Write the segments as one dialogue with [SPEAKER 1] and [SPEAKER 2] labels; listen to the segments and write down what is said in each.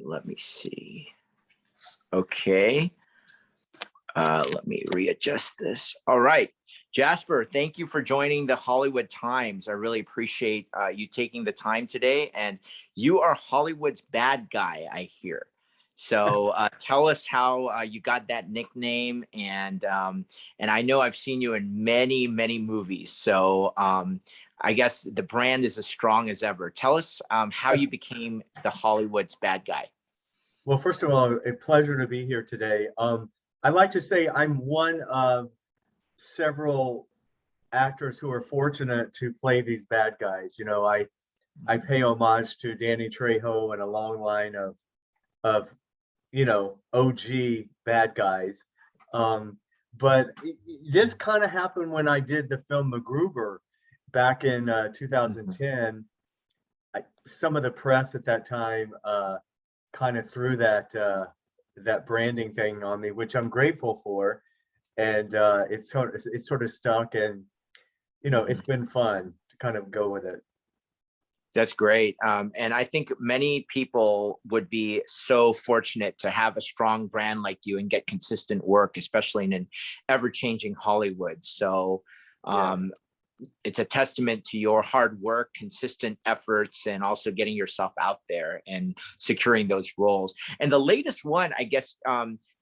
[SPEAKER 1] let me see. Okay. Let me readjust this. All right. Jasper, thank you for joining the Hollywood Times. I really appreciate you taking the time today. And you are Hollywood's bad guy, I hear. So tell us how you got that nickname. And I know I've seen you in many, many movies. So I guess the brand is as strong as ever. Tell us how you became the Hollywood's bad guy.
[SPEAKER 2] Well, first of all, a pleasure to be here today. I'd like to say I'm one of several actors who are fortunate to play these bad guys. You know, I pay homage to Danny Trejo and a long line of OG bad guys. But this kind of happened when I did the film MacGruber back in 2010. Some of the press at that time kind of threw that branding thing on me, which I'm grateful for, and it's sort of stuck, and it's been fun to kind of go with it.
[SPEAKER 1] That's great. And I think many people would be so fortunate to have a strong brand like you and get consistent work, especially in an ever-changing Hollywood. So it's a testament to your hard work, consistent efforts, and also getting yourself out there and securing those roles. And the latest one, I guess,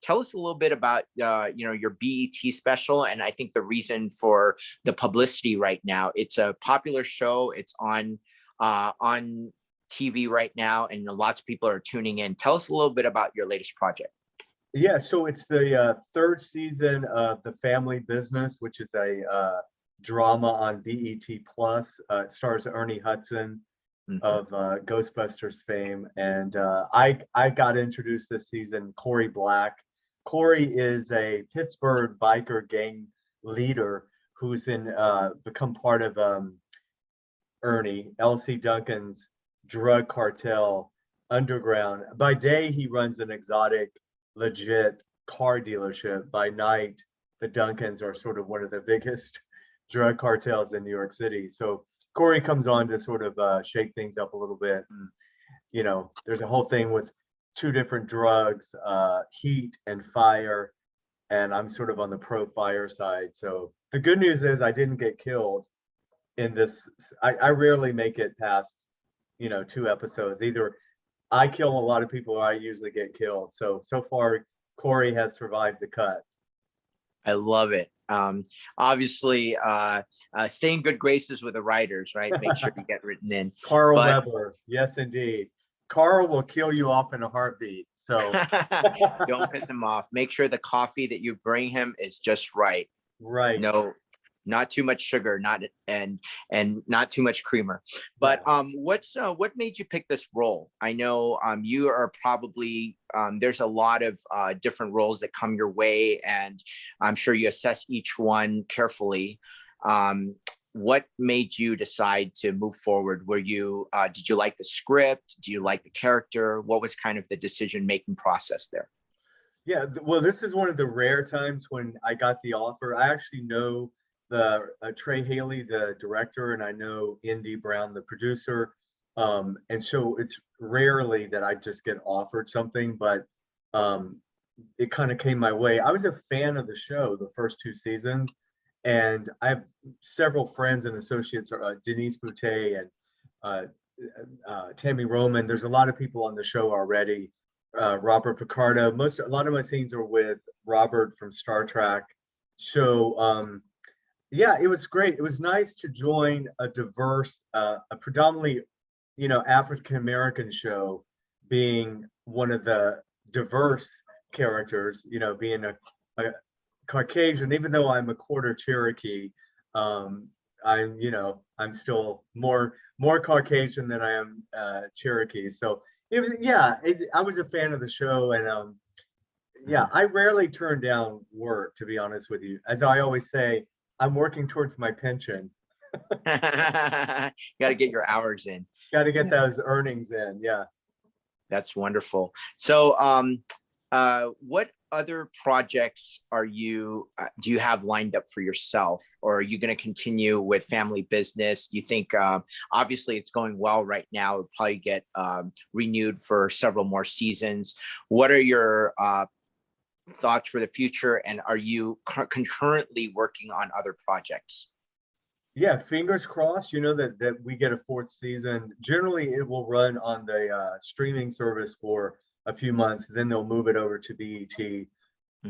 [SPEAKER 1] tell us a little bit about your BET special. And I think the reason for the publicity right now, it's a popular show. It's on TV right now, and lots of people are tuning in. Tell us a little bit about your latest project.
[SPEAKER 2] Yeah, so it's the third season of The Family Business, which is a drama on BET Plus. It stars Ernie Hudson of Ghostbusters fame, and I got introduced this season. Corey Black. Corey is a Pittsburgh biker gang leader who's become part of Ernie, L.C. Duncan's drug cartel underground. By day, he runs an exotic, legit car dealership. By night, the Duncans are sort of one of the biggest drug cartels in New York City. So Corey comes on to sort of shake things up a little bit. And, there's a whole thing with two different drugs, heat and fire. And I'm sort of on the pro fire side. So the good news is I didn't get killed in this. I rarely make it past, 2 episodes. Either I kill a lot of people or I usually get killed. So far, Corey has survived the cut.
[SPEAKER 1] I love it. Obviously, stay in good graces with the writers, right? Make sure you get written in.
[SPEAKER 2] Carl Weber, yes, indeed. Carl will kill you off in a heartbeat. So
[SPEAKER 1] don't piss him off. Make sure the coffee that you bring him is just right.
[SPEAKER 2] Right.
[SPEAKER 1] No, not too much sugar, and not too much creamer. But what made you pick this role? I know you are probably there's a lot of different roles that come your way, and I'm sure you assess each one carefully. What made you decide to move forward? Were you did you like the script? Do you like the character? What was kind of the decision-making process there?
[SPEAKER 2] Yeah, well, this is one of the rare times when I got the offer. I actually know Trey Haley, the director, and I know Indy Brown, the producer. And so it's rarely that I just get offered something, but it kind of came my way. I was a fan of the show, the first 2 seasons, and I have several friends and associates, Denise Boutte and Tammy Roman. There's a lot of people on the show already. Robert Picardo. A lot of my scenes are with Robert from Star Trek. So yeah, it was great. It was nice to join a diverse, a predominantly, African American show, being one of the diverse characters. Being a Caucasian, even though I'm a quarter Cherokee, I'm still more Caucasian than I am Cherokee. So it was, I was a fan of the show, and I rarely turn down work, to be honest with you. As I always say, I'm working towards my pension.
[SPEAKER 1] You got to get your hours in.
[SPEAKER 2] Got to get those earnings in. Yeah.
[SPEAKER 1] That's wonderful. So What other projects do you have lined up for yourself, or are you going to continue with family business? You think, obviously it's going well right now, it'll probably get renewed for several more seasons. What are your thoughts for the future, and are you concurrently working on other projects?
[SPEAKER 2] Yeah, fingers crossed, that we get a fourth season. Generally, it will run on the streaming service for a few months, then they'll move it over to BET
[SPEAKER 1] Mhm.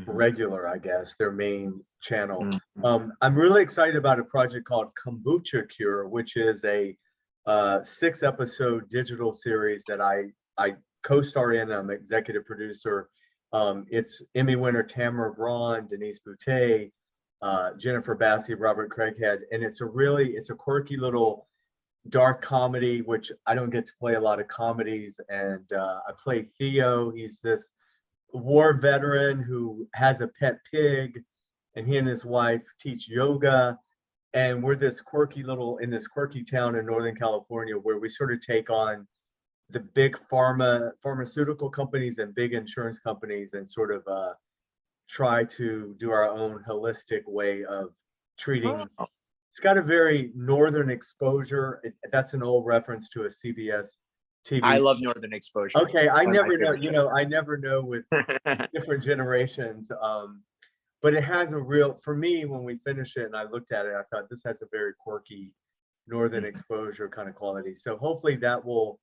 [SPEAKER 2] regular, I guess, their main channel.
[SPEAKER 1] Mhm.
[SPEAKER 2] I'm really excited about a project called Kombucha Cure, which is a 6-episode digital series that I co-star in. I'm executive producer. It's Emmy winner Tamara Braun, Denise Boutet, Jennifer Bassey, Robert Craighead, and it's a quirky little dark comedy, which I don't get to play a lot of comedies. And I play Theo. He's this war veteran who has a pet pig, and he and his wife teach yoga. And we're in this quirky town in Northern California where we sort of take on the big pharmaceutical companies and big insurance companies and sort of try to do our own holistic way of treating.
[SPEAKER 1] Oh,
[SPEAKER 2] It's got a very northern exposure. That's an old reference to a CBS
[SPEAKER 1] I
[SPEAKER 2] TV.
[SPEAKER 1] love Northern Exposure.
[SPEAKER 2] Okay, I
[SPEAKER 1] One of my
[SPEAKER 2] never know,
[SPEAKER 1] favorite shows.
[SPEAKER 2] I never know with different generations. But it has for me, when we finished it and I looked at it, I thought this has a very quirky northern exposure kind of quality. So hopefully that will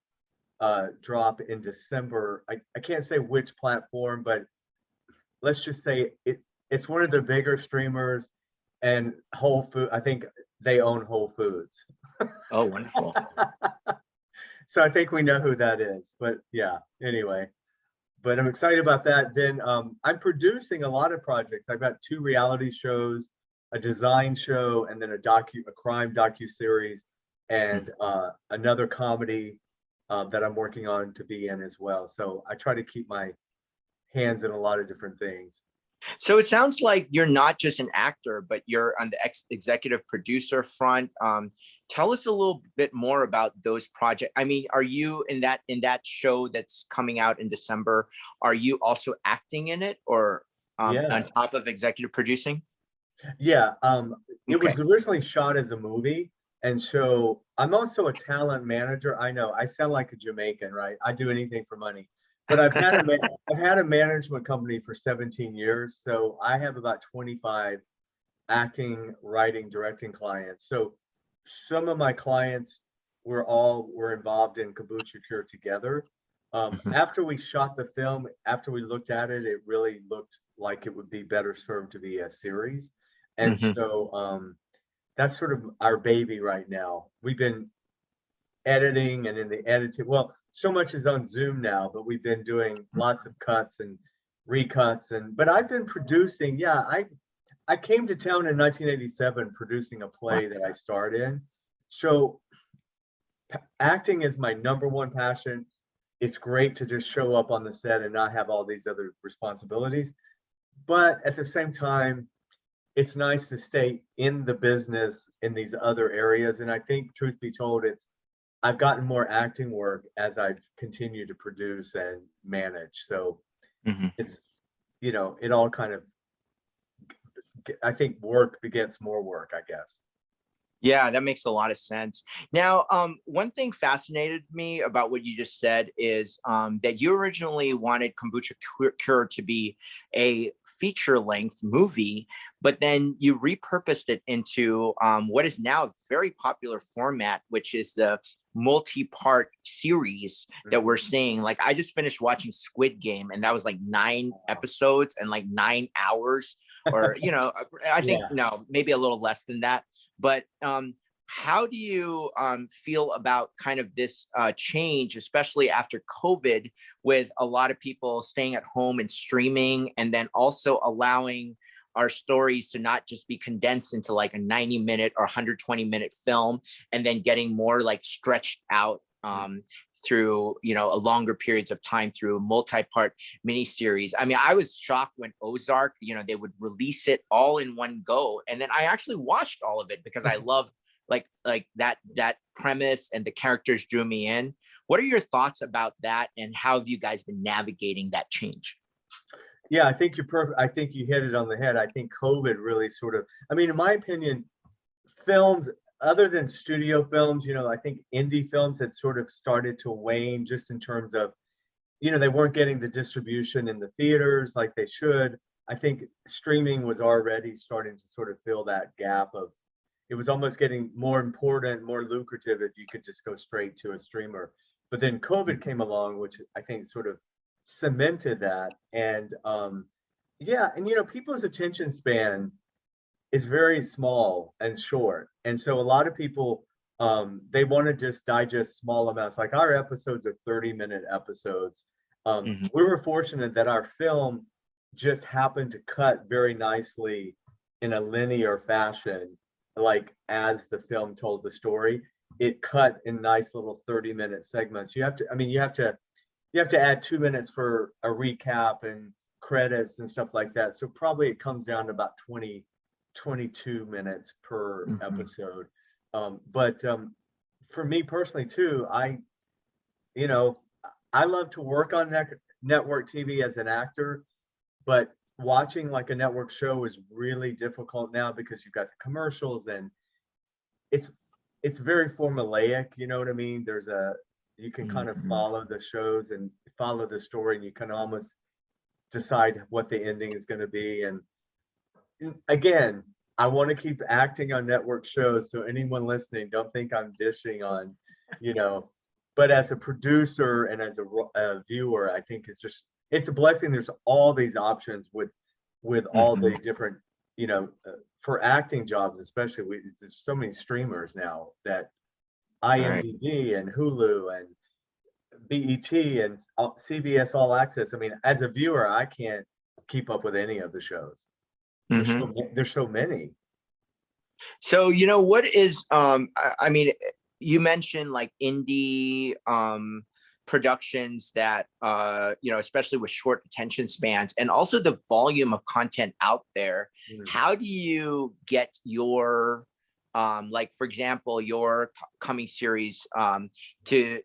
[SPEAKER 2] drop in December. I can't say which platform, but let's just say it's one of the bigger streamers, and Whole Food, I think they own Whole Foods.
[SPEAKER 1] Oh, wonderful.
[SPEAKER 2] So I think we know who that is. But yeah, anyway. But I'm excited about that. Then I'm producing a lot of projects. I've got 2 reality shows, a design show, and then a crime docu-series, and another comedy that I'm working on to be in as well. So I try to keep my hands in a lot of different things.
[SPEAKER 1] So it sounds like you're not just an actor, but you're on the executive producer front. Tell us a little bit more about those projects. I mean, are you in that show that's coming out in December? Are you also acting in it, or on
[SPEAKER 2] Yeah.
[SPEAKER 1] top of executive producing?
[SPEAKER 2] Yeah. It
[SPEAKER 1] Okay.
[SPEAKER 2] was originally shot as a movie. And so I'm also a talent manager. I know I sound like a Jamaican, right? I do anything for money. But I've had a management company for 17 years. So I have about 25 acting, writing, directing clients. So some of my clients were involved in Kabuki Cure together.
[SPEAKER 1] Mhm.
[SPEAKER 2] After we shot the film, after we looked at it, it really looked like it would be better served to be a series. And
[SPEAKER 1] Mhm.
[SPEAKER 2] so that's sort of our baby right now. We've been editing, and in the editing, well, so much is on Zoom now, but we've been doing lots of cuts and recuts. But I've been producing. Yeah, I came to town in 1987 producing a play that I starred in. So acting is my number one passion. It's great to just show up on the set and not have all these other responsibilities. But at the same time, it's nice to stay in the business in these other areas. And I think, truth be told, I've gotten more acting work as I've continued to produce and manage. So
[SPEAKER 1] Mhm.
[SPEAKER 2] it's, it all kind of, I think work begets more work, I guess.
[SPEAKER 1] Yeah, that makes a lot of sense. Now, one thing fascinated me about what you just said is that you originally wanted Cure to be a feature-length movie, but then you repurposed it into what is now a very popular format, which is the multi-part series that we're
[SPEAKER 2] Mhm.
[SPEAKER 1] seeing. Like, I just finished watching Squid Game, and that was like 9 episodes and like 9 hours, or I think
[SPEAKER 2] Yeah.
[SPEAKER 1] no, maybe a little less than that. But how do you feel about kind of this change, especially after COVID, with a lot of people staying at home and streaming, and then also allowing our stories to not just be condensed into like a 90-minute or 120-minute film, and then getting more like stretched out through a longer periods of time through multi-part miniseries. I mean, I was shocked when Ozark, they would release it all in one go, and then I actually watched all of it because I love like that premise, and the characters drew me in. What are your thoughts about that, and how have you guys been navigating that change?
[SPEAKER 2] Yeah, I think you're perfect. I think you hit it on the head. I think COVID really sort of, I mean, in my opinion, films other than studio films, I think indie films had sort of started to wane just in terms of, they weren't getting the distribution in the theaters like they should. I think streaming was already starting to sort of fill that gap of, it was almost getting more important, more lucrative if you could just go straight to a streamer. But then COVID came along, which I think sort of cemented that. And yeah, and people's attention span is very small and short. And so a lot of people, they want to just digest small amounts. Like our episodes are 30-minute episodes.
[SPEAKER 1] Mhm.
[SPEAKER 2] We were fortunate that our film just happened to cut very nicely in a linear fashion, like as the film told the story. It cut in nice little 30-minute segments. You have to add 2 minutes for a recap and credits and stuff like that. So probably it comes down to about 22 minutes per
[SPEAKER 1] Mhm.
[SPEAKER 2] episode. But for me personally too, you know, I love to work on network TV as an actor, but watching like a network show is really difficult now because you've got the commercials and it's it's very formulaic, you know what I mean? You can kind of
[SPEAKER 1] Mhm.
[SPEAKER 2] follow the shows and follow the story, and you can almost decide what the ending is going to be. And again, I want to keep acting on network shows, so anyone listening, don't think I'm dishing on, you know. But as a producer and as a viewer, I think it's a blessing. There's all these options with all the
[SPEAKER 1] Mhm.
[SPEAKER 2] different, for acting jobs, especially. There's so many streamers now that
[SPEAKER 1] Right.
[SPEAKER 2] IMDb and Hulu and BET and CBS All Access. I mean, as a viewer, I can't keep up with any of the shows.
[SPEAKER 1] Mhm.
[SPEAKER 2] There's so many.
[SPEAKER 1] So, what is I mean, you mentioned like indie productions that especially with short attention spans and also the volume of content out there.
[SPEAKER 2] Mm.
[SPEAKER 1] How do you get your like for example, your coming series to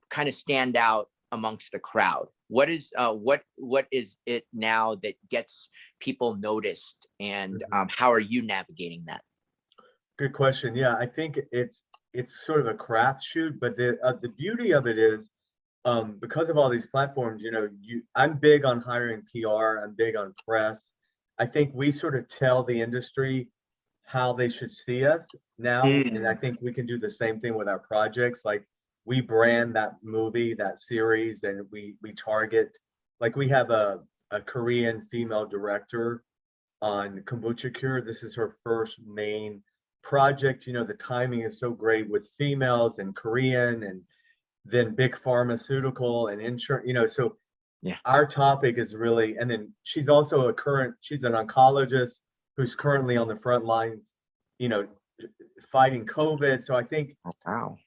[SPEAKER 1] kind of stand out amongst the crowd? What is it now that gets people noticed, and
[SPEAKER 2] Mhm.
[SPEAKER 1] how are you navigating that?
[SPEAKER 2] Good question. Yeah, I think it's sort of a crapshoot, but the beauty of it is, because of all these platforms, I'm big on hiring PR. I'm big on press. I think we sort of tell the industry how they should see us now, and I
[SPEAKER 1] Mm.
[SPEAKER 2] think we can do the same thing with our projects. Like we brand that movie, that series, and we target. Like we have a Korean female director on Kombucha Cure. This is her first main project. The timing is so great with females and Korean and then big pharmaceutical and insurance, so
[SPEAKER 1] Yeah.
[SPEAKER 2] our topic is really, and then she's also she's an oncologist who's currently on the front lines, you know, fighting COVID. So I think,
[SPEAKER 1] Oh, wow.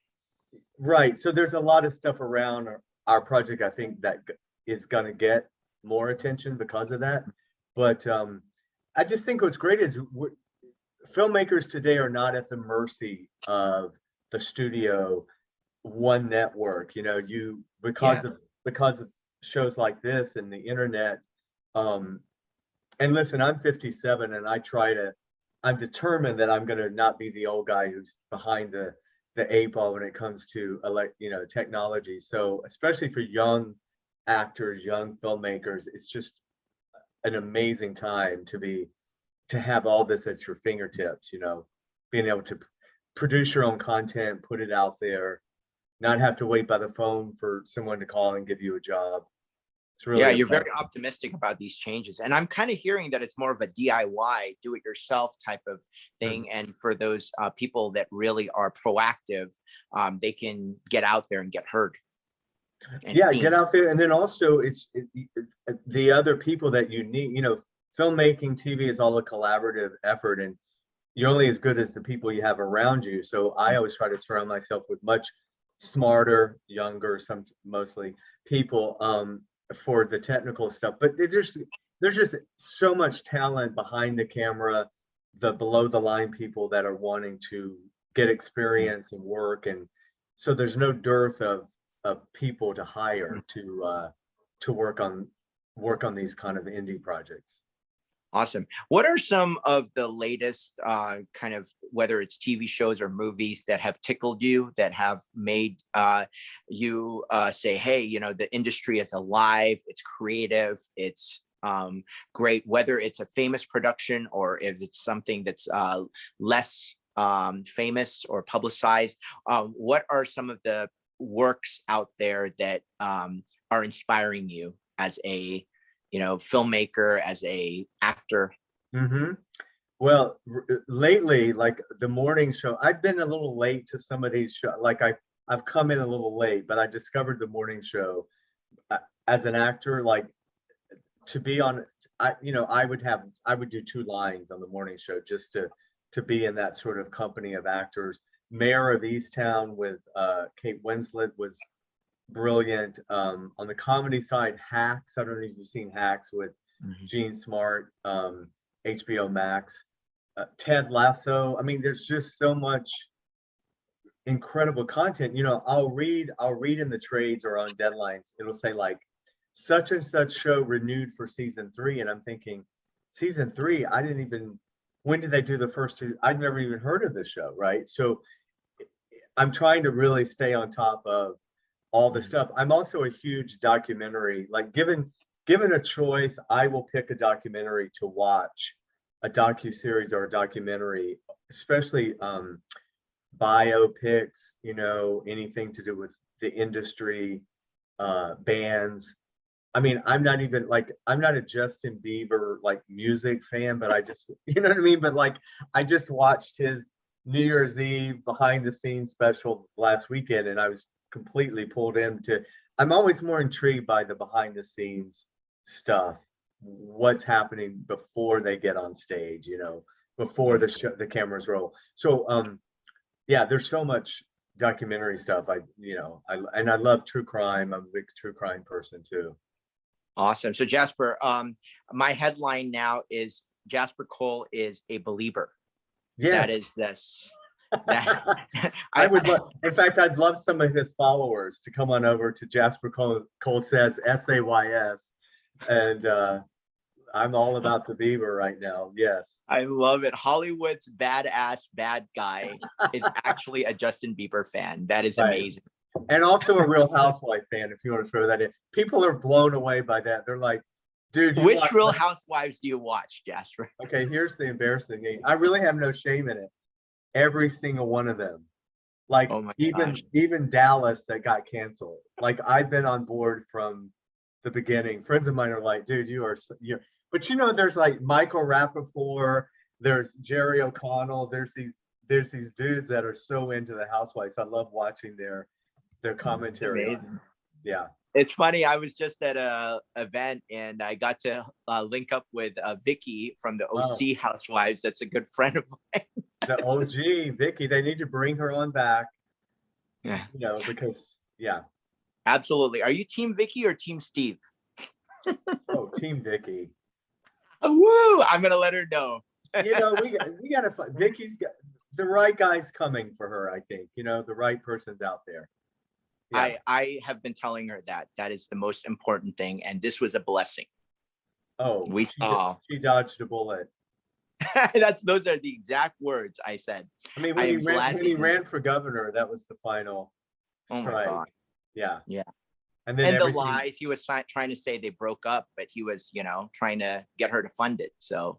[SPEAKER 2] right. So there's a lot of stuff around our project, I think that is going to get more attention because of that. But I just think what's great is filmmakers today are not at the mercy of the studio, one network.
[SPEAKER 1] Yeah.
[SPEAKER 2] Because of shows like this and the internet. um and listen, I'm 57 and I'm determined that I'm going to not be the old guy who's behind the eight ball when it comes to technology. So especially for young actors, young filmmakers, it's just an amazing time to have all this at your fingertips, being able to produce your own content, put it out there, not have to wait by the phone for someone to call and give you a job. It's
[SPEAKER 1] Yeah,
[SPEAKER 2] really a
[SPEAKER 1] you're very
[SPEAKER 2] blessing.
[SPEAKER 1] optimistic about these changes. And I'm kind of hearing that it's more of a DIY, do it yourself type of
[SPEAKER 2] Mhm.
[SPEAKER 1] thing. And for those people that really are proactive, they can get out there and get heard and
[SPEAKER 2] Yeah, get
[SPEAKER 1] seen.
[SPEAKER 2] out there, and then also the other people that you need. Filmmaking, TV is all a collaborative effort, and you're only as good as the people you have around you. So I always try to surround myself with much smarter, younger, mostly people, for the technical stuff. But there's just so much talent behind the camera, the below the line people that are wanting to get experience and work, and so there's no dearth of people to hire to work on work on these kind of indie projects.
[SPEAKER 1] Awesome. What are some of the latest kind of, whether it's TV shows or movies, that have tickled you, that have made you say, hey, you know, the industry is alive, it's creative, it's great, whether it's a famous production or if it's something that's less famous or publicized? What are some of the works out there that are inspiring you as a, you know, filmmaker, as a actor?
[SPEAKER 2] Mm-hmm. Well, lately, like the morning show, I've been a little late to some of these shows. Like I've come in a little late, but I discovered the morning show as an actor. Like to be on, I would do 2 lines on the morning show just to be in that sort of company of actors. Mayor of Easttown with Kate Winslet was brilliant. On the comedy side, Hacks. I don't know if you've seen Hacks with Gene Smart, HBO Max. Ted Lasso. I mean, there's just so much incredible content. You know, I'll read in the trades or on deadlines, it'll say like such and such show renewed for season 3, and I'm thinking, season 3, I didn't even, when did they do the first 2? I'd never even heard of this show, right? So I'm trying to really stay on top of all the stuff. I'm also a huge documentary, like given a choice, I will pick a documentary to watch, a docu-series or a documentary, especially biopics, you know, anything to do with the industry, bands. I mean, I'm not a Justin Bieber like music fan, but I just, you know what I mean? But like, I just watched his New Year's Eve behind the scenes special last weekend, and I was completely pulled into, I'm always more intrigued by the behind the scenes stuff, what's happening before they get on stage, you know, before the cameras roll. So yeah, there's so much documentary stuff. I love true crime. I'm a big true crime person too.
[SPEAKER 1] Awesome. So Jasper, my headline now is Jasper Cole is a believer.
[SPEAKER 2] Yes.
[SPEAKER 1] That is this. That,
[SPEAKER 2] I would love, in fact, I'd love some of his followers to come on over to Jasper Cole Says, SAYS, and I'm all about the Bieber right now. Yes.
[SPEAKER 1] I love it. Hollywood's badass bad guy is actually a Justin Bieber fan. That is amazing.
[SPEAKER 2] And also a Real Housewife fan, if you want to throw that in. People are blown away by that. They're like, dude,
[SPEAKER 1] which Real Housewives do you watch, Jasper?
[SPEAKER 2] Okay, here's the embarrassing thing. I really have no shame in it. Every single one of them. Like, oh even Dallas that got canceled. Like, I've been on board from the beginning. Friends of mine are like, dude, you're but you know, there's like Michael Rappaport, there's Jerry O'Connell, there's these dudes that are so into the Housewives. I love watching their commentary. Yeah.
[SPEAKER 1] It's funny. I was just at a event and I got to link up with Vicky from the OC Housewives. That's a good friend of mine.
[SPEAKER 2] The OG Vicky. They need to bring her on back.
[SPEAKER 1] Yeah.
[SPEAKER 2] You know, because yeah.
[SPEAKER 1] Absolutely. Are you team Vicky or team Steve?
[SPEAKER 2] Oh, team Vicky.
[SPEAKER 1] Woo! I'm gonna let her know.
[SPEAKER 2] You know, we gotta find Vicky's got the right guy's coming for her. I think, you know, the right person's out there.
[SPEAKER 1] Yeah. I have been telling her that is the most important thing, and this was a blessing.
[SPEAKER 2] Oh,
[SPEAKER 1] we saw
[SPEAKER 2] she dodged a bullet.
[SPEAKER 1] Those are the exact words I said.
[SPEAKER 2] I mean, when he ran for governor, that was the final strike. Oh my God. Yeah.
[SPEAKER 1] Yeah.
[SPEAKER 2] And then
[SPEAKER 1] the lies, he was trying to say they broke up, but he was, you know, trying to get her to fund it. So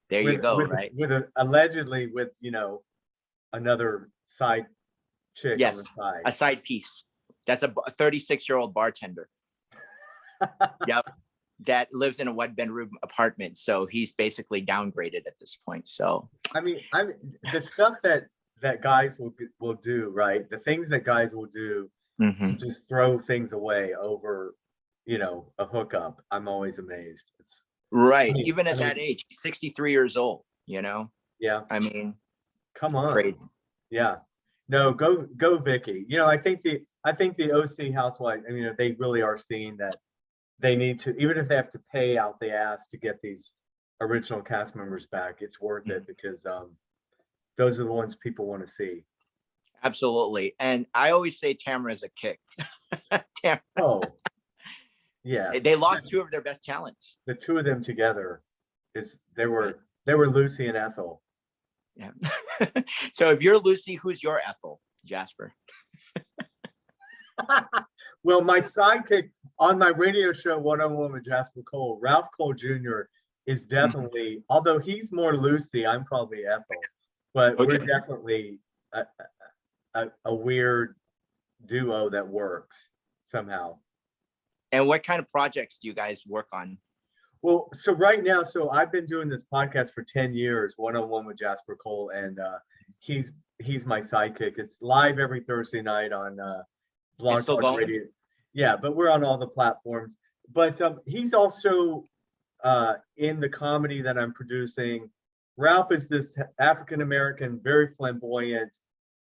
[SPEAKER 1] there you go, right?
[SPEAKER 2] Allegedly with, you know, another side chick on the side.
[SPEAKER 1] A side piece. That's a 36-year-old bartender. Yep. That lives in a 1-bedroom apartment. So he's basically downgraded at this point. So
[SPEAKER 2] I mean, the stuff that guys will do, right? The things that guys will do, just throw things away over, you know, a hookup. I'm always amazed. It's
[SPEAKER 1] right. Even at that age, he's 63 years old, you know?
[SPEAKER 2] Yeah.
[SPEAKER 1] I mean,
[SPEAKER 2] come on.
[SPEAKER 1] Crazy.
[SPEAKER 2] Yeah. No, go Vicky. You know, I think the OC Housewife, I mean, they really are seeing that they need to, even if they have to pay out the ass to get these original cast members back, it's worth it because those are the ones people want to see.
[SPEAKER 1] Absolutely. And I always say Tamara's a kick.
[SPEAKER 2] Oh, Yes.
[SPEAKER 1] They lost two of their best talents.
[SPEAKER 2] The two of them together they were Lucy and Ethel.
[SPEAKER 1] Yeah. So if you're Lucy, who's your Ethel, Jasper?
[SPEAKER 2] Well, my sidekick on my radio show, One-on-One with Jasper Cole, Ralph Cole Jr. is definitely, although he's more Lucy, I'm probably Ethel, but
[SPEAKER 1] Okay.
[SPEAKER 2] we're definitely a weird duo that works somehow.
[SPEAKER 1] And what kind of projects do you guys work on?
[SPEAKER 2] Well, so right now, I've been doing this podcast for 10 years, One-on-One with Jasper Cole, and he's my sidekick. It's live every Thursday night on Blog Talk Radio. Yeah, but we're on all the platforms. But he's also in the comedy that I'm producing. Ralph is this African-American, very flamboyant,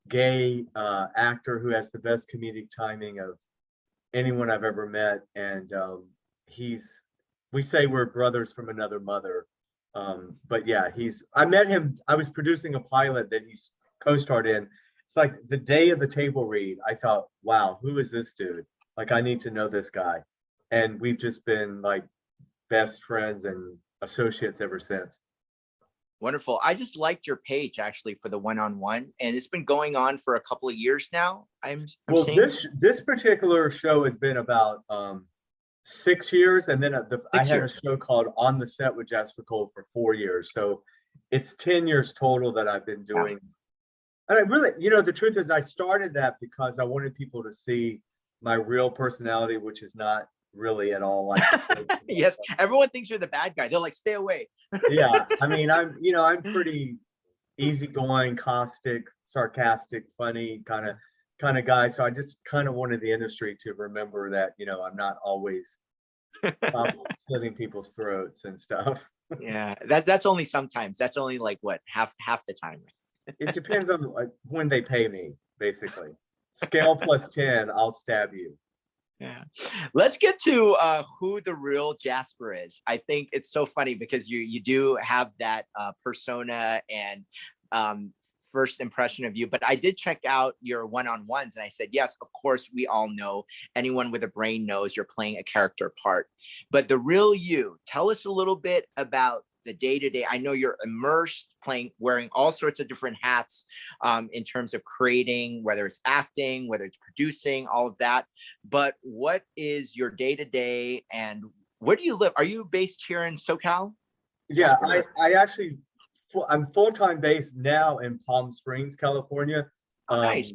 [SPEAKER 2] gay actor who has the best comedic timing of anyone I've ever met. And we say we're brothers from another mother. But yeah, I met him, I was producing a pilot that he's co-starred in. It's like the day of the table read, I thought, wow, who is this dude? Like, I need to know this guy. And we've just been like best friends and associates ever since.
[SPEAKER 1] Wonderful. I just liked your page actually for the One-on-One, and it's been going on for a couple of years now.
[SPEAKER 2] Well, this particular show has been about 6 years, and then I had a show called On the Set with Jasper Cole for 4 years. So it's 10 years total that I've been doing. And I really, the truth is I started that because I wanted people to see my real personality, which is not really at all like
[SPEAKER 1] yes, everyone thinks you're the bad guy. They're like, stay away.
[SPEAKER 2] Yeah, I mean, I'm pretty easygoing, caustic, sarcastic, funny kind of guy. So I just kind of wanted the industry to remember that, I'm not always slitting people's throats and stuff.
[SPEAKER 1] Yeah, that's only sometimes. That's only like what, half the time.
[SPEAKER 2] It depends on when they pay me, basically. Scale plus 10, I'll stab you.
[SPEAKER 1] Yeah. Let's get to who the real Jasper is. I think it's so funny because you do have that persona and first impression of you, but I did check out your one-on-ones and I said, yes, of course, we all know, anyone with a brain knows you're playing a character part, but the real you, tell us a little bit about the day-to-day. I know you're immersed, wearing all sorts of different hats in terms of creating, whether it's acting, whether it's producing, all of that. But what is your day-to-day and where do you live? Are you based here in SoCal?
[SPEAKER 2] Yeah, I'm full-time based now in Palm Springs, California.
[SPEAKER 1] Nice.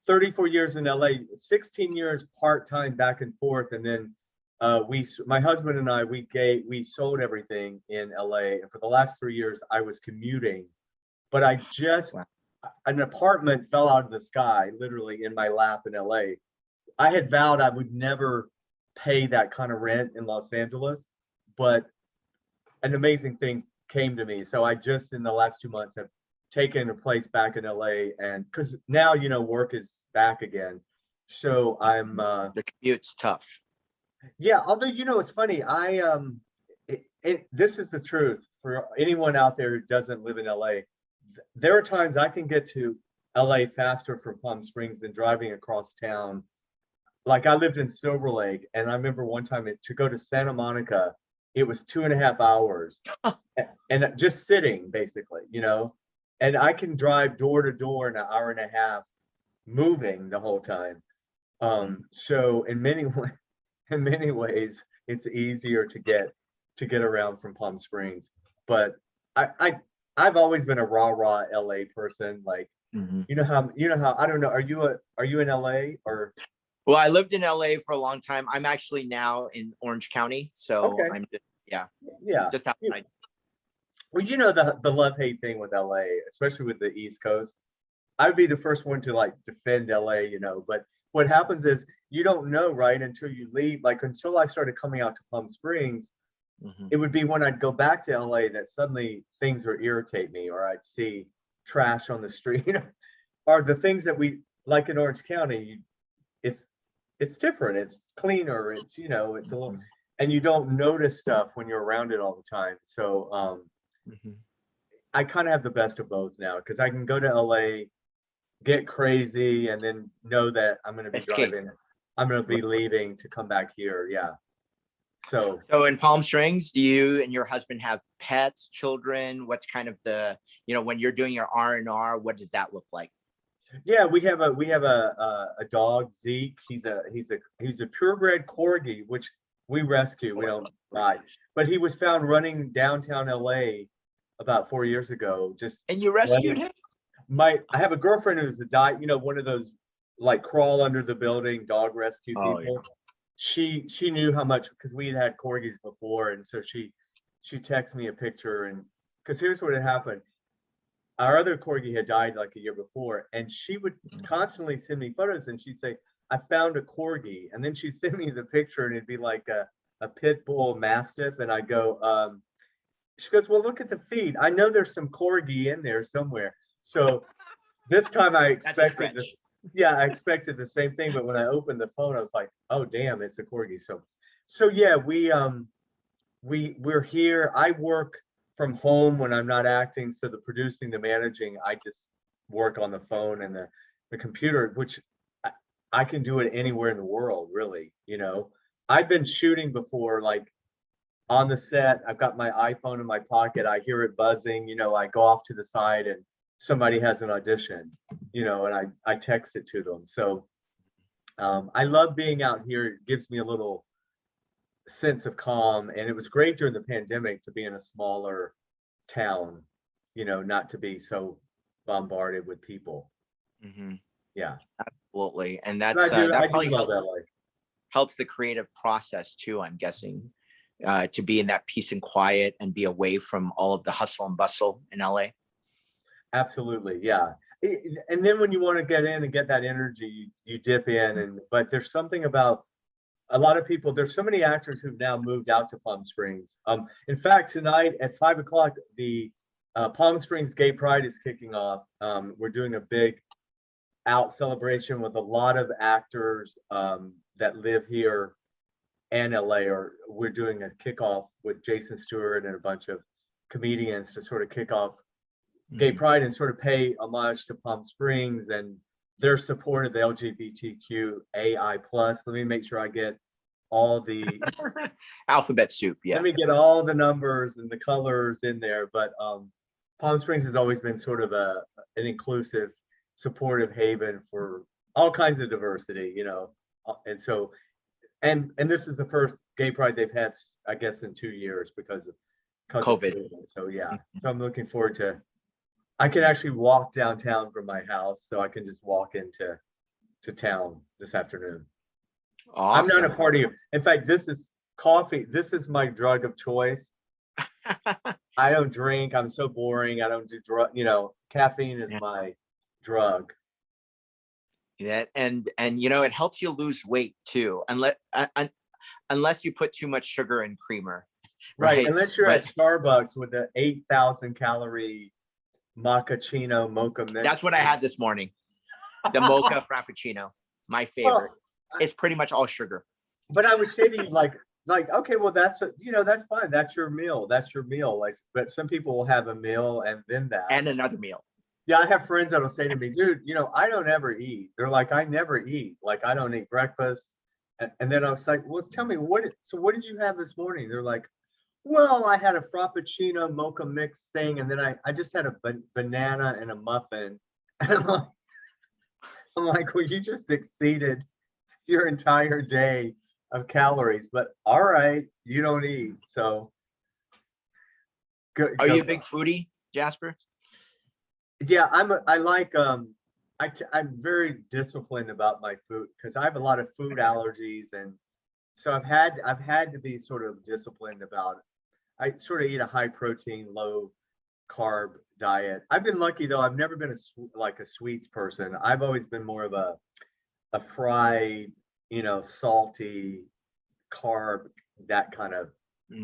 [SPEAKER 2] 34 years in LA, 16 years part-time back and forth, and then my husband and I, we sold everything in LA, and for the last 3 years I was commuting, but an apartment fell out of the sky, literally in my lap in LA. I had vowed I would never pay that kind of rent in Los Angeles, but an amazing thing came to me. So I just in the last 2 months have taken a place back in LA, and because now work is back again. So I'm
[SPEAKER 1] the commute's tough.
[SPEAKER 2] Yeah, although it's funny, this is the truth for anyone out there who doesn't live in LA. There are times I can get to LA faster from Palm Springs than driving across town. Like I lived in Silver Lake, and I remember one time to go to Santa Monica, it was 2.5 hours, and just sitting basically, and I can drive door to door in an hour and a half, moving the whole time. So in many ways, it's easier to get around from Palm Springs. But I've always been a rah LA person. Like you know how I don't know. Are you in LA or?
[SPEAKER 1] Well, I lived in LA for a long time. I'm actually now in Orange County, so okay. I'm just outside.
[SPEAKER 2] Well, the love-hate thing with LA, especially with the East Coast. I'd be the first one to like defend LA, but what happens is you don't know, right, until you leave. Like until I started coming out to Palm Springs, it would be when I'd go back to LA that suddenly things would irritate me, or I'd see trash on the street, or the things that we like in Orange County. It's different. It's cleaner. It's it's a little, and you don't notice stuff when you're around it all the time. So I kind of have the best of both now because I can go to LA, get crazy, and then know that I'm going to be driving. I'm going to be leaving to come back here. Yeah. So
[SPEAKER 1] So in Palm Springs, do you and your husband have pets, children? What's kind of the, when you're doing your R&R, what does that look like?
[SPEAKER 2] yeah, we have a dog, Zeke. He's a purebred corgi, which we rescue. We don't buy, but he was found running downtown LA about 4 years ago. Just
[SPEAKER 1] And you rescued
[SPEAKER 2] running.
[SPEAKER 1] him?
[SPEAKER 2] I have a girlfriend who's one of those like crawl under the building dog rescue
[SPEAKER 1] Oh, yeah.
[SPEAKER 2] people. She knew how much, because we had corgis before, and so she texted me a picture, and because here's what had happened. Our other corgi had died like a year before, and she would constantly send me photos, and she'd say, I found a corgi, and then she'd send me the picture, and it'd be like a pit bull mastiff, and I go, she goes, well, look at the feet. I know there's some corgi in there somewhere. So this time I expected this. Yeah, I expected the same thing, but when I opened the phone, I was like, oh damn, it's a corgi. So yeah, we're here. I work from home when I'm not acting. So the producing, the managing, I just work on the phone and the computer, which I can do it anywhere in the world, really. I've been shooting before, like on the set. I've got my iPhone in my pocket. I hear it buzzing. I go off to the side and somebody has an audition, and I text it to them. So I love being out here. It gives me a little sense of calm, and it was great during the pandemic to be in a smaller town, not to be so bombarded with people.
[SPEAKER 1] Mm-hmm.
[SPEAKER 2] Yeah,
[SPEAKER 1] Absolutely. And
[SPEAKER 2] and
[SPEAKER 1] that's
[SPEAKER 2] I
[SPEAKER 1] that
[SPEAKER 2] do
[SPEAKER 1] probably
[SPEAKER 2] love that life.
[SPEAKER 1] helps the creative process too, I'm guessing, to be in that peace and quiet and be away from all of the hustle and bustle in LA.
[SPEAKER 2] Absolutely, yeah. And then when you want to get in and get that energy, you dip in, but there's something about a lot of people. There's so many actors who've now moved out to Palm Springs. In fact, tonight at 5 o'clock, the Palm Springs Gay Pride is kicking off. We're doing a big out celebration with a lot of actors that live here and LA. Or we're doing a kickoff with Jason Stewart and a bunch of comedians to sort of kick off Gay Pride and sort of pay homage to Palm Springs and their support of the LGBTQAI plus. Let me make sure I get all the
[SPEAKER 1] alphabet soup. Yeah.
[SPEAKER 2] Let me get all the numbers and the colors in there. But Palm Springs has always been sort of an inclusive, supportive haven for all kinds of diversity, And so, and this is the first Gay Pride they've had, I guess, in 2 years because of COVID. So yeah, so I'm looking forward to. I can actually walk downtown from my house, so I can just walk into town this afternoon.
[SPEAKER 1] Awesome.
[SPEAKER 2] I'm not a partier. In fact, this is coffee. This is my drug of choice. I don't drink. I'm so boring. I don't do drug. Caffeine is my drug.
[SPEAKER 1] Yeah, and it helps you lose weight too, unless you put too much sugar and creamer.
[SPEAKER 2] Right. Unless you're at Starbucks with the 8,000 calorie mochaccino mocha mix.
[SPEAKER 1] That's what I had this morning. The mocha frappuccino, my favorite. It's pretty much all sugar.
[SPEAKER 2] But I was saying to you, like, okay, well, that's fine. That's your meal. Like, but some people will have a meal and then that.
[SPEAKER 1] And another meal.
[SPEAKER 2] Yeah, I have friends that'll say to me, dude, I don't ever eat. They're like, I never eat. Like, I don't eat breakfast. And then I was like, well, tell me, what did you have this morning? They're like, well, I had a frappuccino mocha mix thing, and then I just had a banana and a muffin. And I'm like, well, you just exceeded your entire day of calories, but all right, you don't eat. So
[SPEAKER 1] are you a big foodie, Jasper?
[SPEAKER 2] Yeah, I'm very disciplined about my food because I have a lot of food allergies, and so I've had to be sort of disciplined about it. I sort of eat a high protein, low carb diet. I've been lucky though. I've never been a sweets person. I've always been more of a fried, salty carb, that kind of.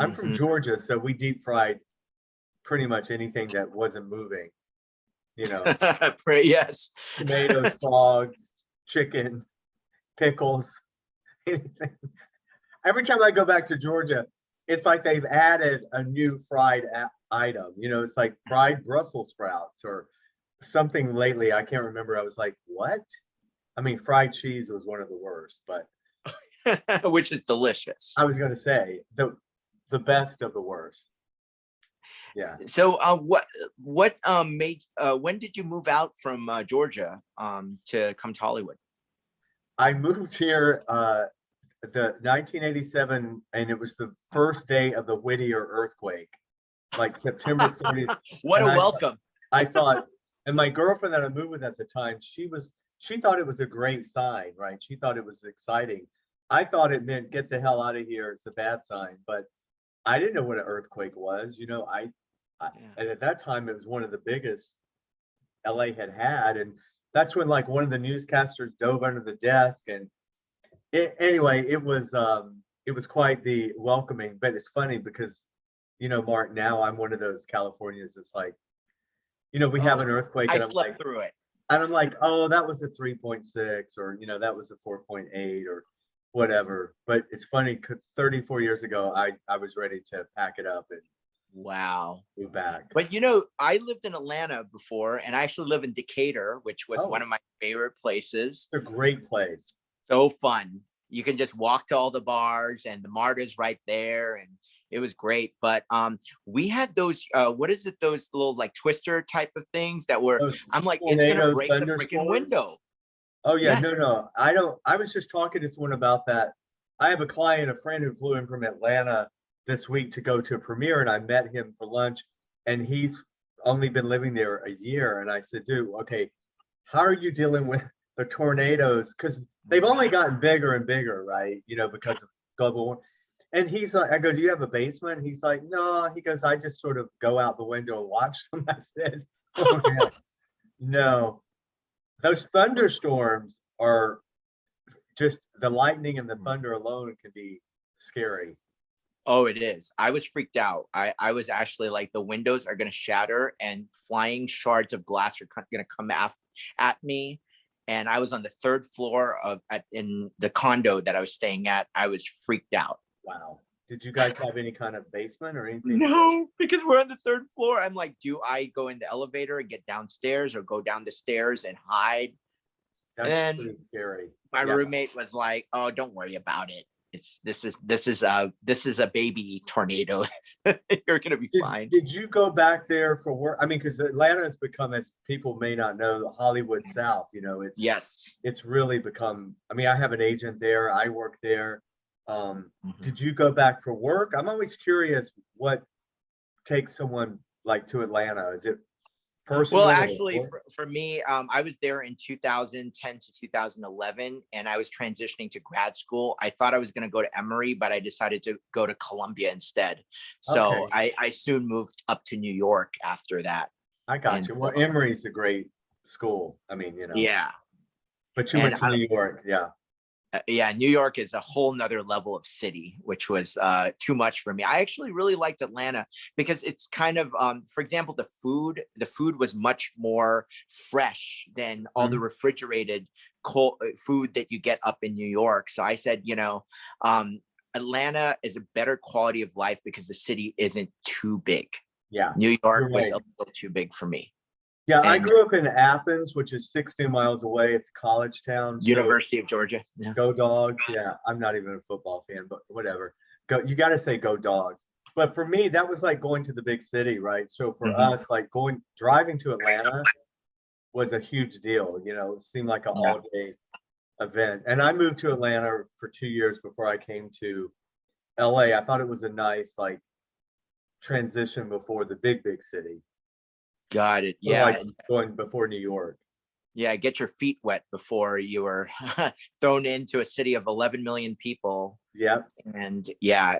[SPEAKER 2] I'm from Georgia, so we deep fried pretty much anything that wasn't moving.
[SPEAKER 1] Yes.
[SPEAKER 2] Tomatoes, frogs, chicken, pickles, anything. Every time I go back to Georgia, it's like they've added a new fried item. It's like fried Brussels sprouts or something lately. I can't remember. I was like, what? I mean, fried cheese was one of the worst, but
[SPEAKER 1] which is delicious.
[SPEAKER 2] I was going to say the best of the worst. Yeah.
[SPEAKER 1] So what made when did you move out from Georgia to come to Hollywood?
[SPEAKER 2] I moved here the 1987, and it was the first day of the Whittier earthquake, like September 30th.
[SPEAKER 1] What
[SPEAKER 2] And
[SPEAKER 1] a welcome.
[SPEAKER 2] I thought, and my girlfriend that I moved with at the time, she thought it was a great sign, right? She thought it was exciting. I thought it meant get the hell out of here. It's a bad sign, but I didn't know what an earthquake was. And at that time it was one of the biggest LA had, and that's when like one of the newscasters dove under the desk, and anyway, it was quite the welcoming. But it's funny because Mark, now I'm one of those Californians. It's like, we have an earthquake,
[SPEAKER 1] I
[SPEAKER 2] and I'm
[SPEAKER 1] slept
[SPEAKER 2] like,
[SPEAKER 1] through it.
[SPEAKER 2] and I'm like, oh, that was a 3.6, or that was a 4.8, or whatever. But it's funny because 34 years ago, I was ready to pack it up and
[SPEAKER 1] Wow.
[SPEAKER 2] move back.
[SPEAKER 1] But I lived in Atlanta before, and I actually live in Decatur, which was one of my favorite places.
[SPEAKER 2] It's a great place.
[SPEAKER 1] So fun. You can just walk to all the bars, and the MARTA's right there, and it was great. But we had those what is it, those little like twister type of things that were, I'm like, it's gonna break the freaking window.
[SPEAKER 2] Oh yeah.
[SPEAKER 1] Yes.
[SPEAKER 2] No, I don't. I was just talking to someone about that. I have a client, a friend who flew in from Atlanta this week to go to a premiere, and I met him for lunch, and he's only been living there a year. And I said, dude, okay, how are you dealing with the tornadoes? Because they've only gotten bigger and bigger, right? Because of global warming. And he's like, I go, do you have a basement? He's like, no. He goes, I just sort of go out the window and watch them. I said, oh, yeah. No, those thunderstorms are just, the lightning and the thunder alone can be scary.
[SPEAKER 1] Oh, it is. I was freaked out. I was actually like, the windows are going to shatter and flying shards of glass are going to come at me. And I was on the third floor in the condo that I was staying at. I was freaked out.
[SPEAKER 2] Wow. Did you guys have any kind of basement or anything?
[SPEAKER 1] No, because we're on the third floor. I'm like, do I go in the elevator and get downstairs, or go down the stairs and hide?
[SPEAKER 2] That's pretty scary.
[SPEAKER 1] My roommate was like, oh, don't worry about it. This is a baby tornado. You're gonna be fine.
[SPEAKER 2] Did you go back there for work? I mean, because Atlanta has become, as people may not know, the Hollywood South. It's really become. I mean, I have an agent there. I work there. Did you go back for work? I'm always curious what takes someone like to Atlanta. Is it personal?
[SPEAKER 1] Well, actually, for me, I was there in 2010 to 2011, and I was transitioning to grad school. I thought I was going to go to Emory, but I decided to go to Columbia instead. So I soon moved up to New York after that.
[SPEAKER 2] I got you. Well, Emory's a great school. I mean,
[SPEAKER 1] Yeah.
[SPEAKER 2] But you went to New York, yeah.
[SPEAKER 1] Yeah, New York is a whole nother level of city, which was too much for me. I actually really liked Atlanta because it's kind of, for example, the food was much more fresh than all the refrigerated cold food that you get up in New York. So I said, Atlanta is a better quality of life because the city isn't too big.
[SPEAKER 2] Yeah,
[SPEAKER 1] New York was a little too big for me.
[SPEAKER 2] Yeah, I grew up in Athens, which is 16 miles away. It's a college town.
[SPEAKER 1] University of Georgia. Yeah.
[SPEAKER 2] Go Dogs. Yeah, I'm not even a football fan, but whatever. You got to say go Dogs. But for me, that was like going to the big city, right? So for us, like driving to Atlanta was a huge deal. It seemed like an all-day event. And I moved to Atlanta for 2 years before I came to LA. I thought it was a nice like transition before the big city.
[SPEAKER 1] Got it. Yeah.
[SPEAKER 2] Like going before New York.
[SPEAKER 1] Yeah, get your feet wet before you were thrown into a city of 11 million people.
[SPEAKER 2] Yeah.
[SPEAKER 1] And yeah,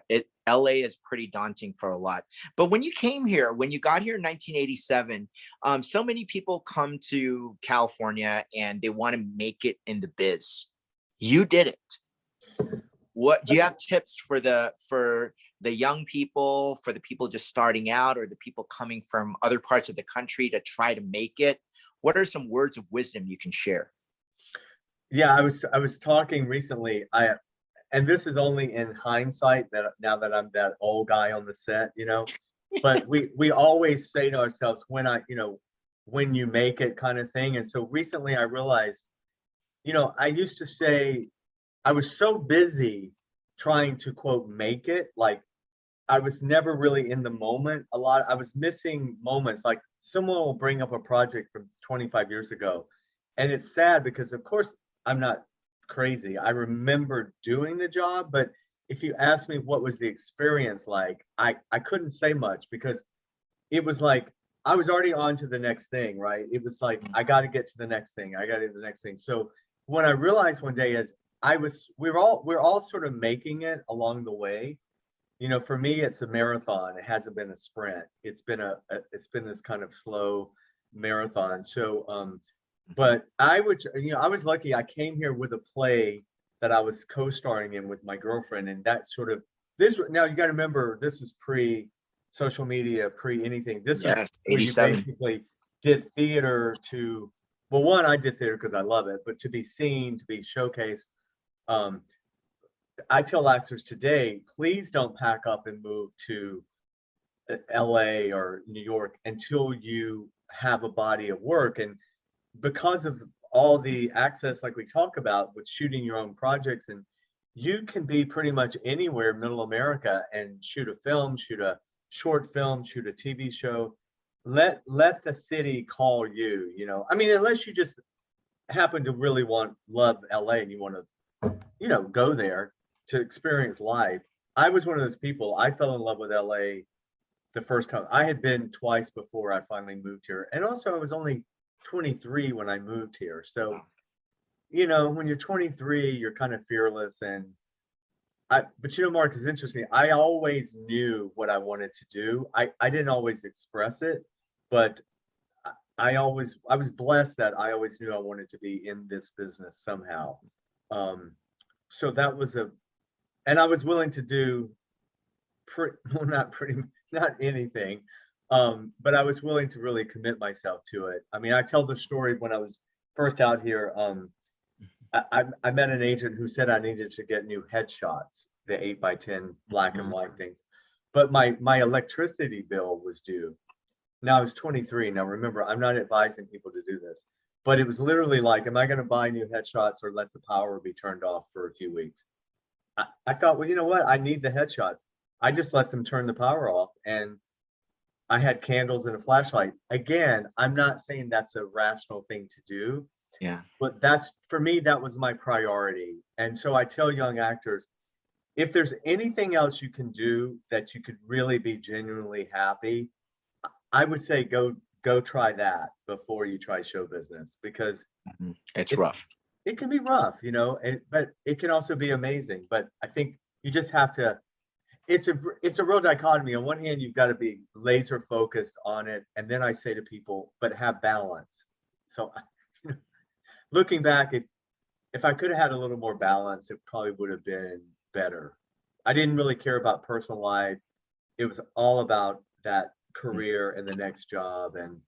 [SPEAKER 1] LA is pretty daunting for a lot. But when you got here in 1987, so many people come to California and they want to make it in the biz. You did it. What do you have tips for the young people, for the people just starting out, or the people coming from other parts of the country to try to make it? What are some words of wisdom you can share?
[SPEAKER 2] Yeah, I was talking recently. And this is only in hindsight, that now that I'm that old guy on the set, but we always say to ourselves, when you make it kind of thing. And so recently I realized, I used to say, I was so busy trying to quote make it, like I was never really in the moment a lot. I was missing moments. Like someone will bring up a project from 25 years ago. And it's sad because of course I'm not crazy. I remember doing the job, but if you ask me what was the experience like, I couldn't say much because it was like I was already on to the next thing, right? It was like I got to get to the next thing. I got to get to the next thing. So when I realized one day is we're all sort of making it along the way. You know, for me, it's a marathon. It hasn't been a sprint. It's been it's been this kind of slow marathon. So, but I would, you know, I was lucky. I came here with a play that I was co-starring in with my girlfriend, and that sort of this. Now you got to remember, this was pre social media, pre anything. This was
[SPEAKER 1] Yes,
[SPEAKER 2] where you
[SPEAKER 1] 87.
[SPEAKER 2] basically did theater to, well, one, I did theater because I love it, but to be seen, to be showcased. Um, I tell actors today, please don't pack up and move to LA or New York until you have a body of work. And because of all the access, like we talk about with shooting your own projects, and you can be pretty much anywhere in middle America and shoot a film, shoot a short film, shoot a TV show. Let the city call you, you know. I mean, unless you just happen to really love LA and you want to, you know, go there to experience life. I was one of those people. I fell in love with LA the first time. I had been twice before I finally moved here. And also I was only 23 when I moved here. So, you know, when you're 23, you're kind of fearless. And but you know, Mark, is interesting. I always knew what I wanted to do. I didn't always express it, but I was blessed that I always knew I wanted to be in this business somehow. Um, so that was and I was willing to do well, not anything, but I was willing to really commit myself to it. I mean, I tell the story when I was first out here. I met an agent who said I needed to get new headshots, the 8x10 black and white things, but my electricity bill was due. Now I was 23. Now remember, I'm not advising people to do this, but it was literally like, am I going to buy new headshots or let the power be turned off for a few weeks? I thought, well, you know what? I need the headshots. I just let them turn the power off, and I had candles and a flashlight. Again, I'm not saying that's a rational thing to do,
[SPEAKER 1] Yeah.
[SPEAKER 2] but that's, for me, that was my priority. And so I tell young actors, if there's anything else you can do that you could really be genuinely happy, I would say go try that before you try show business, because
[SPEAKER 1] It's rough.
[SPEAKER 2] it can be rough, you know, but it can also be amazing. But I think you just have to, it's a real dichotomy. On one hand, you've got to be laser focused on it. And then I say to people, but have balance. So looking back, if I could have had a little more balance, it probably would have been better. I didn't really care about personal life. It was all about that career and the next job, and,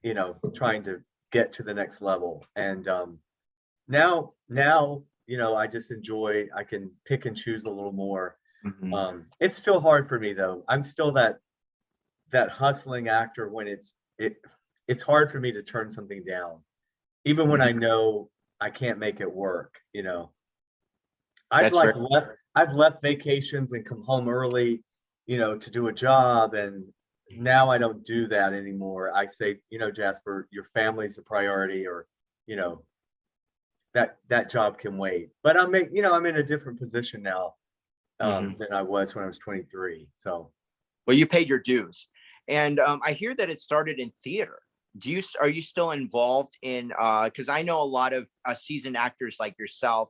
[SPEAKER 2] you know, trying to get to the next level. And now, you know, I just enjoy, I can pick and choose a little more. It's still hard for me though. I'm still that hustling actor when it's hard for me to turn something down, even when I know I can't make it work, you know. I've
[SPEAKER 1] That's
[SPEAKER 2] like
[SPEAKER 1] fair.
[SPEAKER 2] I've left vacations and come home early, you know, to do a job, and now I don't do that anymore. I say, you know, Jasper, your family's a priority, or, you know, that job can wait. But you know, I'm in a different position now than I was when I was 23. So,
[SPEAKER 1] Well, you paid your dues. And I hear that it started in theater. Are you still involved in, because I know a lot of seasoned actors like yourself,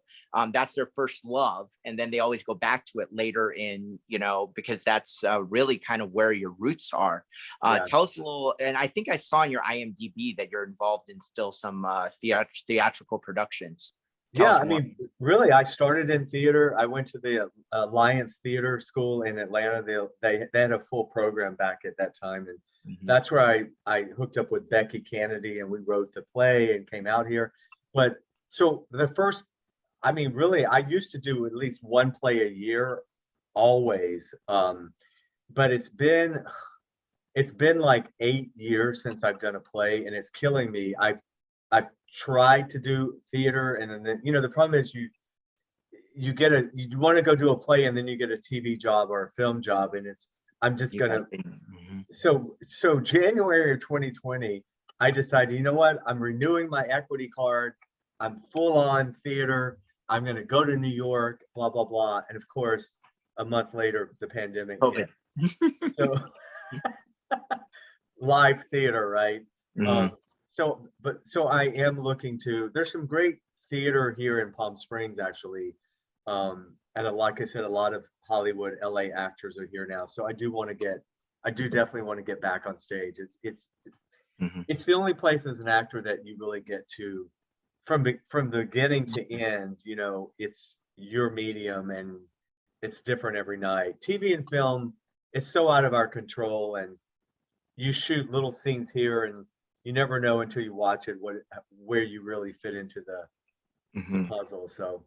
[SPEAKER 1] that's their first love, and then they always go back to it later in, you know, because that's really kind of where your roots are.
[SPEAKER 2] yeah.
[SPEAKER 1] Tell us a little, and I think I saw in your IMDb that you're involved in still some theatrical productions. Tell
[SPEAKER 2] Yeah,
[SPEAKER 1] us
[SPEAKER 2] I
[SPEAKER 1] more.
[SPEAKER 2] mean, really, I started in theater. I went to the Alliance Theater School in Atlanta. They had a full program back at that time, and that's where I hooked up with Becky Kennedy, and we wrote the play and came out here. But so the first, I mean, really, I used to do at least one play a year, always. But it's been like 8 years since I've done a play, and it's killing me. I've tried to do theater, and then, you know, the problem is you want to go do a play and then you get a TV job or a film job, and I'm just gonna. So January of 2020, I decided, you know what? I'm renewing my equity card. I'm full on theater. I'm gonna go to New York, blah blah blah. And of course, a month later, the pandemic hit. So live theater, right? So I am looking to. There's some great theater here in Palm Springs, actually, and like I said, a lot of Hollywood, LA actors are here now. So I do definitely want to get back on stage. It's the only place as an actor that you really get to, from beginning to end. You know, it's your medium, and it's different every night. TV and film, it's so out of our control, and you shoot little scenes here, and you never know until you watch it where you really fit into the puzzle. So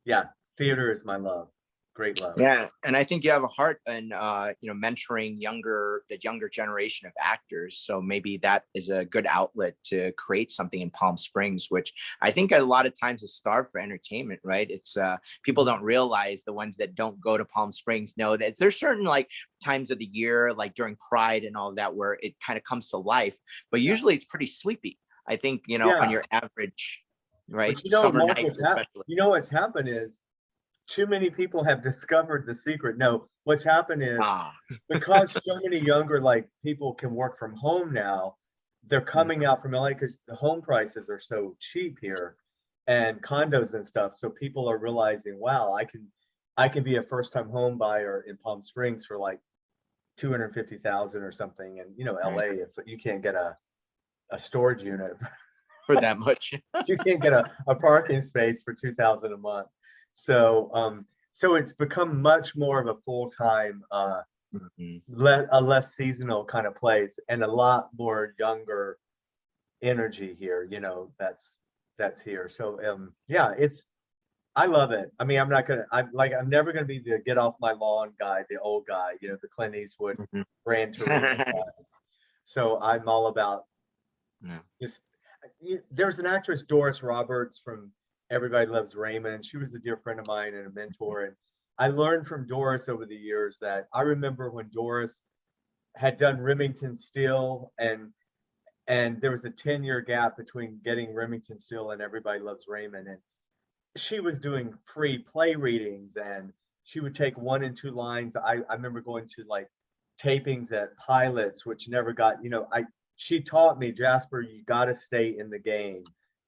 [SPEAKER 2] yeah, theater is my love. Great love.
[SPEAKER 1] Yeah, and I think you have a heart in mentoring the younger generation of actors. So maybe that is a good outlet to create something in Palm Springs, which I think a lot of times is starved for entertainment, right? It's people don't realize, the ones that don't go to Palm Springs know that there's certain like times of the year, like during Pride and all of that, where it kind of comes to life, but usually it's pretty sleepy. I think, on your average, right? Summer nights especially.
[SPEAKER 2] You know what's happened is, too many people have discovered the secret. No, what's happened is because so many younger people can work from home now, they're coming out from LA because the home prices are so cheap here, and condos and stuff. So people are realizing, wow, I can be a first-time home buyer in Palm Springs for like $250,000 or something, and LA, it's you can't get a storage unit
[SPEAKER 1] for that much.
[SPEAKER 2] You can't get a parking space for $2,000 a month. So so it's become much more of a full-time, a less seasonal kind of place, and a lot more younger energy here, that's here. So yeah, I love it. I mean, I'm never gonna be the get off my lawn guy, the old guy, the Clint Eastwood Gran Torino guy. So I'm all about just. There's an actress, Doris Roberts, from Everybody Loves Raymond. She was a dear friend of mine and a mentor. And I learned from Doris over the years that I remember when Doris had done Remington Steele, and there was a 10-year gap between getting Remington Steele and Everybody Loves Raymond. And she was doing free play readings, and she would take 1 and 2 lines. I remember going to tapings at pilots, which never got, she taught me, Jasper, you got to stay in the game.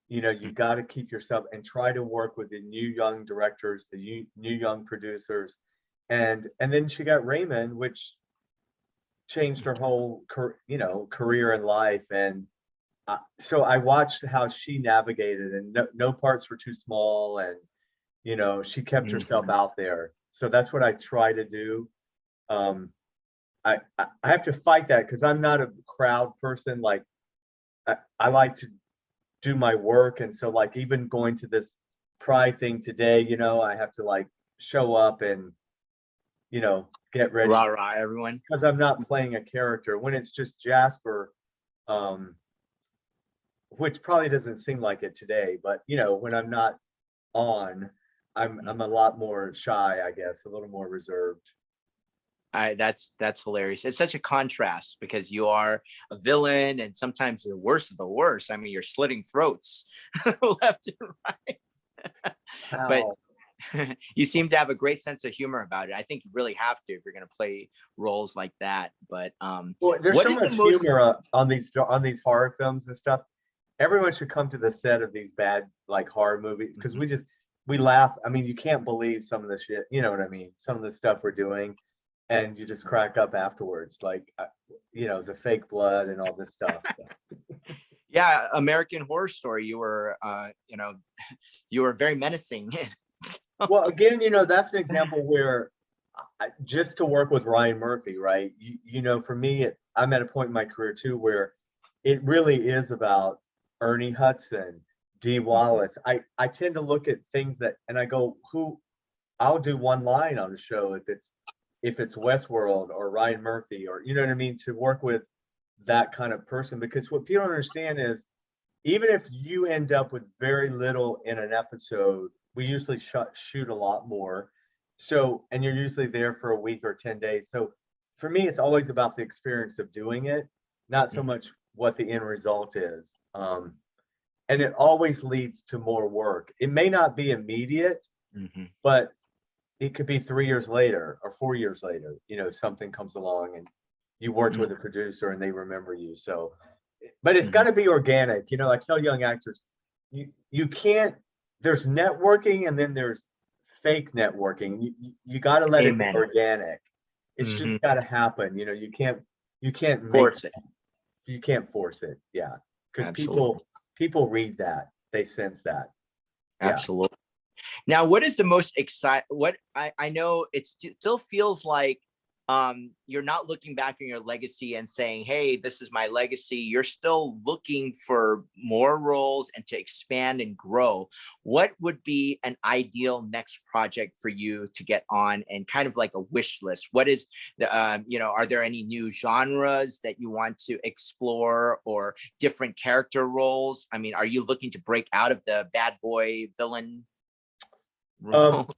[SPEAKER 2] You got to keep yourself and try to work with the new young directors, the new young producers. And then she got Raymond, which changed her whole career in life. And so I watched how she navigated, and no parts were too small, and she kept herself out there. So that's what I try to do. I have to fight that because I'm not a crowd person. I like to do my work, and so even going to this Pride thing today, I have to show up and get ready.
[SPEAKER 1] Rah, everyone.
[SPEAKER 2] Because I'm not playing a character. When it's just Jasper, which probably doesn't seem like it today, but when I'm not on, I'm a lot more shy, I guess, a little more reserved.
[SPEAKER 1] That's hilarious. It's such a contrast because you are a villain, and sometimes the worst of the worst. I mean, you're slitting throats left and right. But you seem to have a great sense of humor about it. I think you really have to if you're going to play roles like that. But
[SPEAKER 2] there's so much humor on these horror films and stuff. Everyone should come to the set of these bad horror movies, because we laugh. I mean, you can't believe some of the shit. You know what I mean? Some of the stuff we're doing. And you just crack up afterwards, the fake blood and all this stuff.
[SPEAKER 1] Yeah, American Horror Story. You were, you were very menacing.
[SPEAKER 2] Well, again, that's an example where just to work with Ryan Murphy, right? For me, I'm at a point in my career too where it really is about Ernie Hudson, Dee Wallace. I tend to look at things and I go, I'll do one line on a show if it's Westworld or Ryan Murphy, or you know what I mean, to work with that kind of person. Because what people don't understand is, even if you end up with very little in an episode, we usually shoot a lot more. So, and you're usually there for a week or 10 days. So for me, it's always about the experience of doing it, not so much what the end result is. And it always leads to more work. It may not be immediate, but it could be 3 years later or 4 years later, you know, something comes along and you worked with a producer and they remember you. So, but it's got to be organic. You know, I tell young actors, you can't, there's networking and then there's fake networking. You got to let it be
[SPEAKER 1] Amen.
[SPEAKER 2] organic. It's just got to happen. You know, you can't
[SPEAKER 1] Force it.
[SPEAKER 2] You can't force it. Yeah. Because
[SPEAKER 1] Absolutely.
[SPEAKER 2] people read that, they sense that. Yeah.
[SPEAKER 1] Absolutely. Now, what is the most exciting? What I know, it still feels like you're not looking back on your legacy and saying, "Hey, this is my legacy." You're still looking for more roles and to expand and grow. What would be an ideal next project for you to get on, and kind of like a wish list? What is the you know? Are there any new genres that you want to explore, or different character roles? I mean, are you looking to break out of the bad boy villain
[SPEAKER 2] Um,
[SPEAKER 1] role?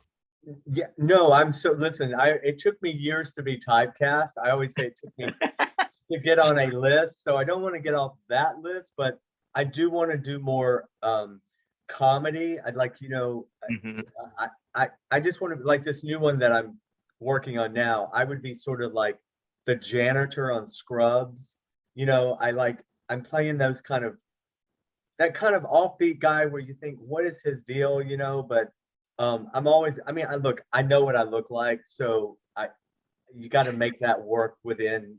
[SPEAKER 2] yeah, no, listen, it took me years to be typecast. I always say it took me to get on a list. So I don't want to get off that list, but I do want to do more comedy. I'd like, you know, I just want to, like, this new one that I'm working on now. I would be sort of like the janitor on Scrubs. You know, I'm playing that kind of offbeat guy where you think, what is his deal, you know? But I'm always, I mean, I know what I look like, so you got to make that work within,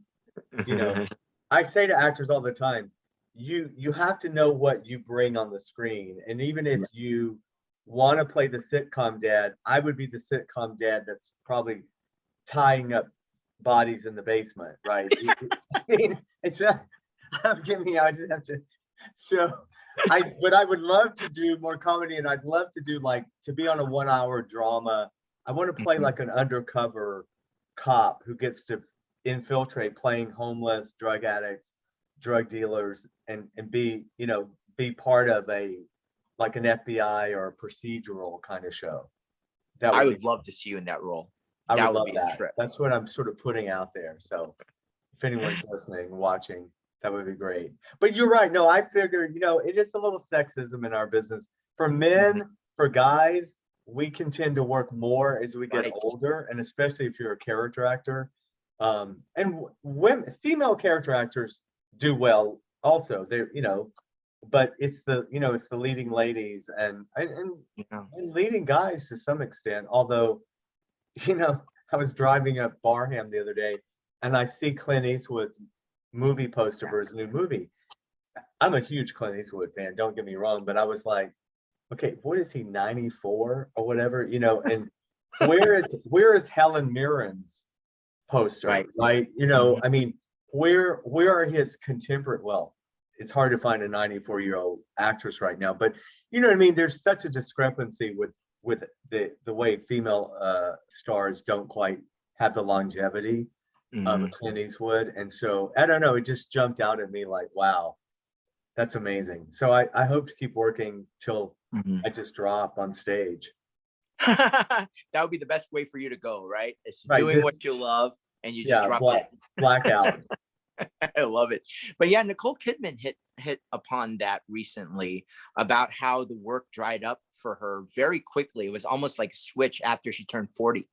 [SPEAKER 2] you know. I say to actors all the time, you have to know what you bring on the screen, and even if you want to play the sitcom dad, I would be the sitcom dad that's probably tying up bodies in the basement, right? I mean, it's not, give me, I just have to, so but I would love to do more comedy, and I'd love to do, like, to be on a 1 hour drama. I want to play like an undercover cop who gets to infiltrate playing homeless, drug addicts, drug dealers, and be, you know, be part of like an FBI or a procedural kind of show. That
[SPEAKER 1] I
[SPEAKER 2] would be,
[SPEAKER 1] would love to see you in that role.
[SPEAKER 2] I would
[SPEAKER 1] That would
[SPEAKER 2] love
[SPEAKER 1] be a
[SPEAKER 2] that.
[SPEAKER 1] trip.
[SPEAKER 2] That's what I'm sort of putting out there. So if anyone's listening, watching, that would be great. But you're right. No, I figured, you know, it is a little sexism in our business. For men, for guys, we can tend to work more as we get
[SPEAKER 1] Right.
[SPEAKER 2] older, and especially if you're a character actor. And women, female character actors do well also. They're, you know, but it's the, you know, it's the leading ladies
[SPEAKER 1] Yeah.
[SPEAKER 2] and leading guys to some extent. Although, you know, I was driving up Barham the other day and I see Clint Eastwood's movie poster for his new movie. I'm a huge Clint Eastwood fan, don't get me wrong, but I was like, okay, what is he, 94 or whatever, you know? And where is Helen Mirren's poster, right? You know, I mean, where are his contemporary? Well, it's hard to find a 94-year-old actress right now, but you know what I mean? There's such a discrepancy with the way female stars don't quite have the longevity of Clint Eastwood. And so I don't know, it just jumped out at me like, wow, that's amazing. So I hope to keep working till I just drop on stage.
[SPEAKER 1] That would be the best way for you to go, right? It's
[SPEAKER 2] Right,
[SPEAKER 1] doing
[SPEAKER 2] just,
[SPEAKER 1] what you love and you just
[SPEAKER 2] yeah,
[SPEAKER 1] drop dead.
[SPEAKER 2] blackout.
[SPEAKER 1] I love it. But yeah, Nicole Kidman hit upon that recently about how the work dried up for her very quickly. It was almost like a switch after she turned 40.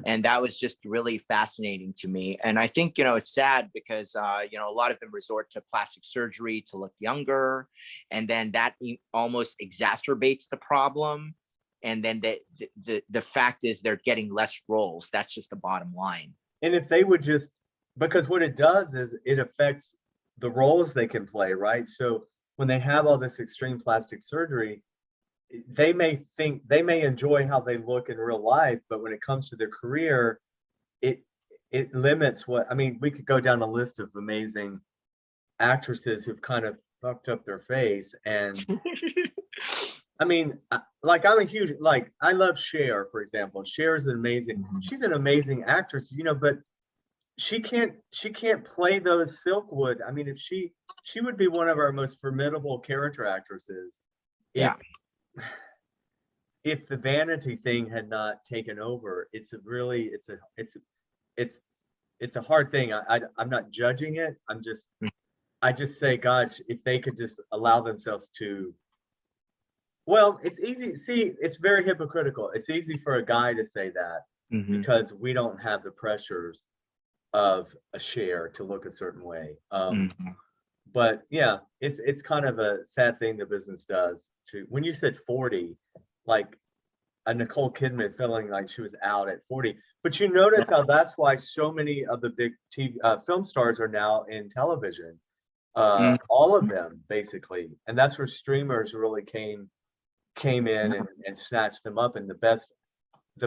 [SPEAKER 1] And that was just really fascinating to me. And I think, you know, it's sad because, you know, a lot of them resort to plastic surgery to look younger. And then that almost exacerbates the problem. And then the fact is they're getting less roles. That's just the bottom line.
[SPEAKER 2] And if they would just, because what it does is it affects the roles they can play, right? So when they have all this extreme plastic surgery, they may enjoy how they look in real life, but when it comes to their career, it limits what, I mean, we could go down a list of amazing actresses who've kind of fucked up their face. And I mean, like, I'm a huge, like, I love Cher, for example. Cher is she's an amazing actress, you know, but she can't play those Silkwood. I mean, if she would be one of our most formidable character actresses.
[SPEAKER 1] Yeah.
[SPEAKER 2] if the vanity thing had not taken over, it's a really, it's a hard thing. I'm not judging it. I just say, gosh, if they could just allow themselves to, well, it's easy. See, it's very hypocritical. It's easy for a guy to say that
[SPEAKER 1] Mhm.
[SPEAKER 2] because we don't have the pressures of a share to look a certain way.
[SPEAKER 1] Mhm.
[SPEAKER 2] But yeah, it's kind of a sad thing the business does to, when you said 40, like a Nicole Kidman feeling like she was out at 40. But you notice how that's why so many of the big TV film stars are now in television.
[SPEAKER 1] Mhm.
[SPEAKER 2] All of them basically, and that's where streamers really came in and snatched them up. And the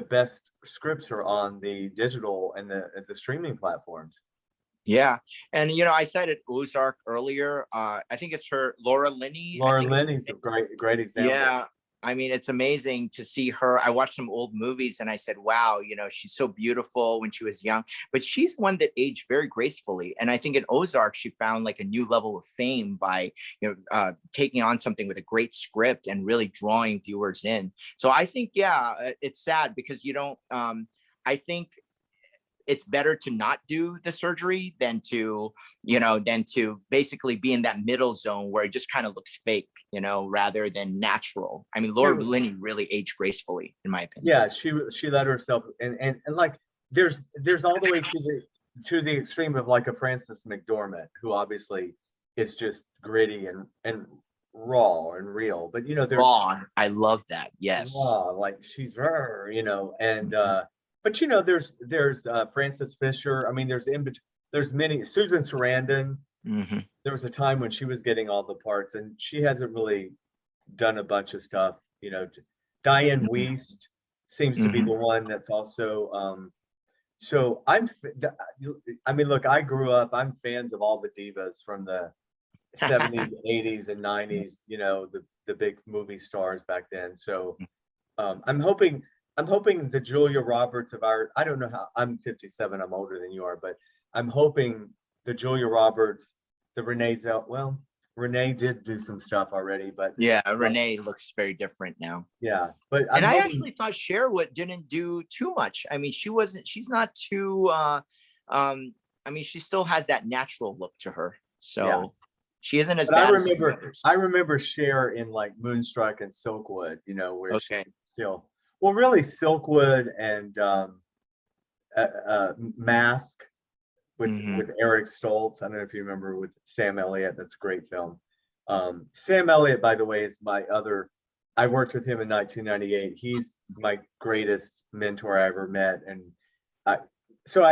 [SPEAKER 2] best scripts are on the digital and the streaming platforms.
[SPEAKER 1] Yeah. And, you know, I cited Ozark earlier. I think it's her, Laura Linney. I
[SPEAKER 2] Laura
[SPEAKER 1] think it's,
[SPEAKER 2] Linney's a great example.
[SPEAKER 1] yeah. I mean, it's amazing to see her. I watched some old movies and I said, wow, you know, she's so beautiful when she was young, but she's one that aged very gracefully. And I think in Ozark, she found like a new level of fame by, you know, taking on something with a great script and really drawing viewers in. So I think, yeah, it's sad because you don't, I think it's better to not do the surgery than to, you know, than to basically be in that middle zone where it just kind of looks fake, you know, rather than natural. I mean,
[SPEAKER 2] She,
[SPEAKER 1] Laura Linney really aged gracefully, in my opinion.
[SPEAKER 2] yeah, she let herself, and like there's all the way to the extreme of like a Frances McDormand, who obviously is just gritty and raw and real. But you know, there's
[SPEAKER 1] Raw, I love that. Yes.
[SPEAKER 2] raw, like she's her, you know, and
[SPEAKER 1] Mhm.
[SPEAKER 2] but you know, there's Frances Fisher. I mean, there's many, Susan Sarandon.
[SPEAKER 1] Mhm.
[SPEAKER 2] There was a time when she was getting all the parts, and she hasn't really done a bunch of stuff. You know, Diane
[SPEAKER 1] Mhm.
[SPEAKER 2] Wiest seems to be the
[SPEAKER 1] Mhm.
[SPEAKER 2] one that's also. So I mean, look, I grew up. I'm fans of all the divas from the 70s, 80s, and 90s. You know, the big movie stars back then. So I'm hoping the Julia Roberts of our. I don't know how. I'm 57. I'm older than you are, but I'm hoping the Julia Roberts, the Renee Zell. Well, Renee did do some stuff already, but
[SPEAKER 1] Yeah,
[SPEAKER 2] uh,
[SPEAKER 1] Renee looks very different now.
[SPEAKER 2] yeah. But
[SPEAKER 1] And
[SPEAKER 2] I'm
[SPEAKER 1] I
[SPEAKER 2] hoping.
[SPEAKER 1] actually thought Sherwood didn't do too much. I mean, she's not too um I mean, she still has that natural look to her.
[SPEAKER 2] Yeah.
[SPEAKER 1] So she isn't as
[SPEAKER 2] But I
[SPEAKER 1] bad as some of the
[SPEAKER 2] remember
[SPEAKER 1] others.
[SPEAKER 2] I remember Cher in like Moonstruck and Silkwood, you know, where she
[SPEAKER 1] Okay.
[SPEAKER 2] still, well, really Silkwood and Mask
[SPEAKER 1] Hmm.
[SPEAKER 2] with Eric Stoltz. I don't know if you remember, with Sam Elliott. That's a great film. Sam Elliott, by the way, is my other. I worked with him in 1998. He's my greatest mentor I ever met, and I. So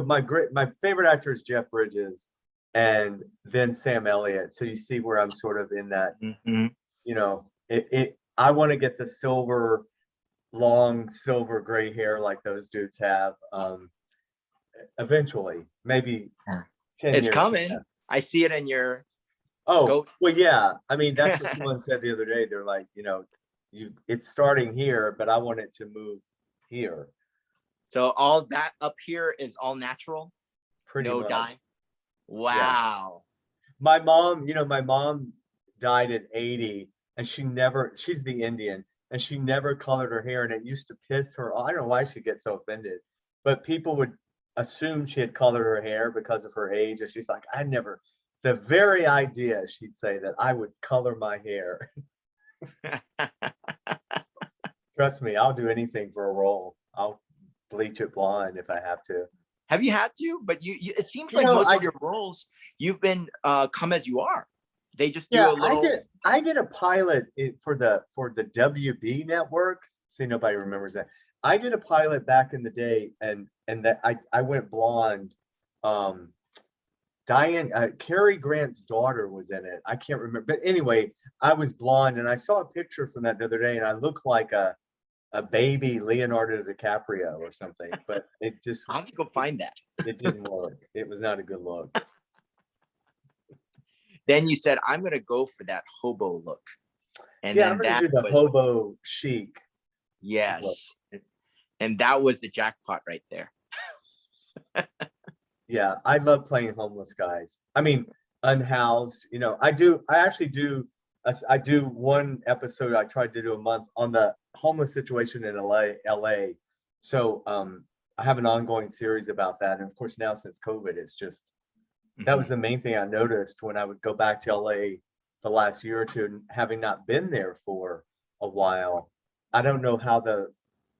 [SPEAKER 2] my favorite actor is Jeff Bridges, and then Sam Elliott. So you see where I'm sort of in that.
[SPEAKER 1] Hmm.
[SPEAKER 2] You know, it. I want to get the long silver gray hair like those dudes have. Eventually, maybe 10
[SPEAKER 1] It's
[SPEAKER 2] years from now.
[SPEAKER 1] coming. I see it in your
[SPEAKER 2] Oh,
[SPEAKER 1] goat.
[SPEAKER 2] well, yeah. I mean, that's what someone said the other day. They're like, you know, it's starting here, but I want it to move here,
[SPEAKER 1] So all that up here is all natural,
[SPEAKER 2] pretty
[SPEAKER 1] no
[SPEAKER 2] much.
[SPEAKER 1] dye.
[SPEAKER 2] Yeah.
[SPEAKER 1] Wow.
[SPEAKER 2] My mom died at 80, and she's the Indian, and she never colored her hair, and it used to piss her off. I don't know why she gets so offended, but people would assume she had colored her hair because of her age. And she's like, I never, the very idea, she'd say, that I would color my hair. Trust me, I'll do anything for a role. I'll bleach it blonde if I have to.
[SPEAKER 1] Have you had to? But you it seems
[SPEAKER 2] You
[SPEAKER 1] like
[SPEAKER 2] know,
[SPEAKER 1] most of your roles you've been come as you are. They just do
[SPEAKER 2] yeah,
[SPEAKER 1] a little.
[SPEAKER 2] I did a pilot for the WB network. See, nobody remembers that. I did a pilot back in the day, and that I went blonde. Um, Diane, Cary Grant's daughter was in it. I can't remember, but anyway, I was blonde, and I saw a picture from that the other day, and I looked like a baby Leonardo DiCaprio or something. But
[SPEAKER 1] I'll have to go find that.
[SPEAKER 2] it didn't work. It was not a good look.
[SPEAKER 1] Then you said, I'm going to go for that hobo look. And
[SPEAKER 2] Yeah, I'm
[SPEAKER 1] then
[SPEAKER 2] gonna
[SPEAKER 1] that
[SPEAKER 2] do the
[SPEAKER 1] was,
[SPEAKER 2] hobo chic look.
[SPEAKER 1] yes. And that was the jackpot right there.
[SPEAKER 2] Yeah, I love playing homeless guys. I mean, unhoused. You know, I actually do. I do one episode. I tried to do a month on homeless situation in LA. So I have an ongoing series about that. And of course, now since COVID, it's just, that was the main thing I noticed when I would go back to LA the last year or two, and having not been there for a while. I don't know how the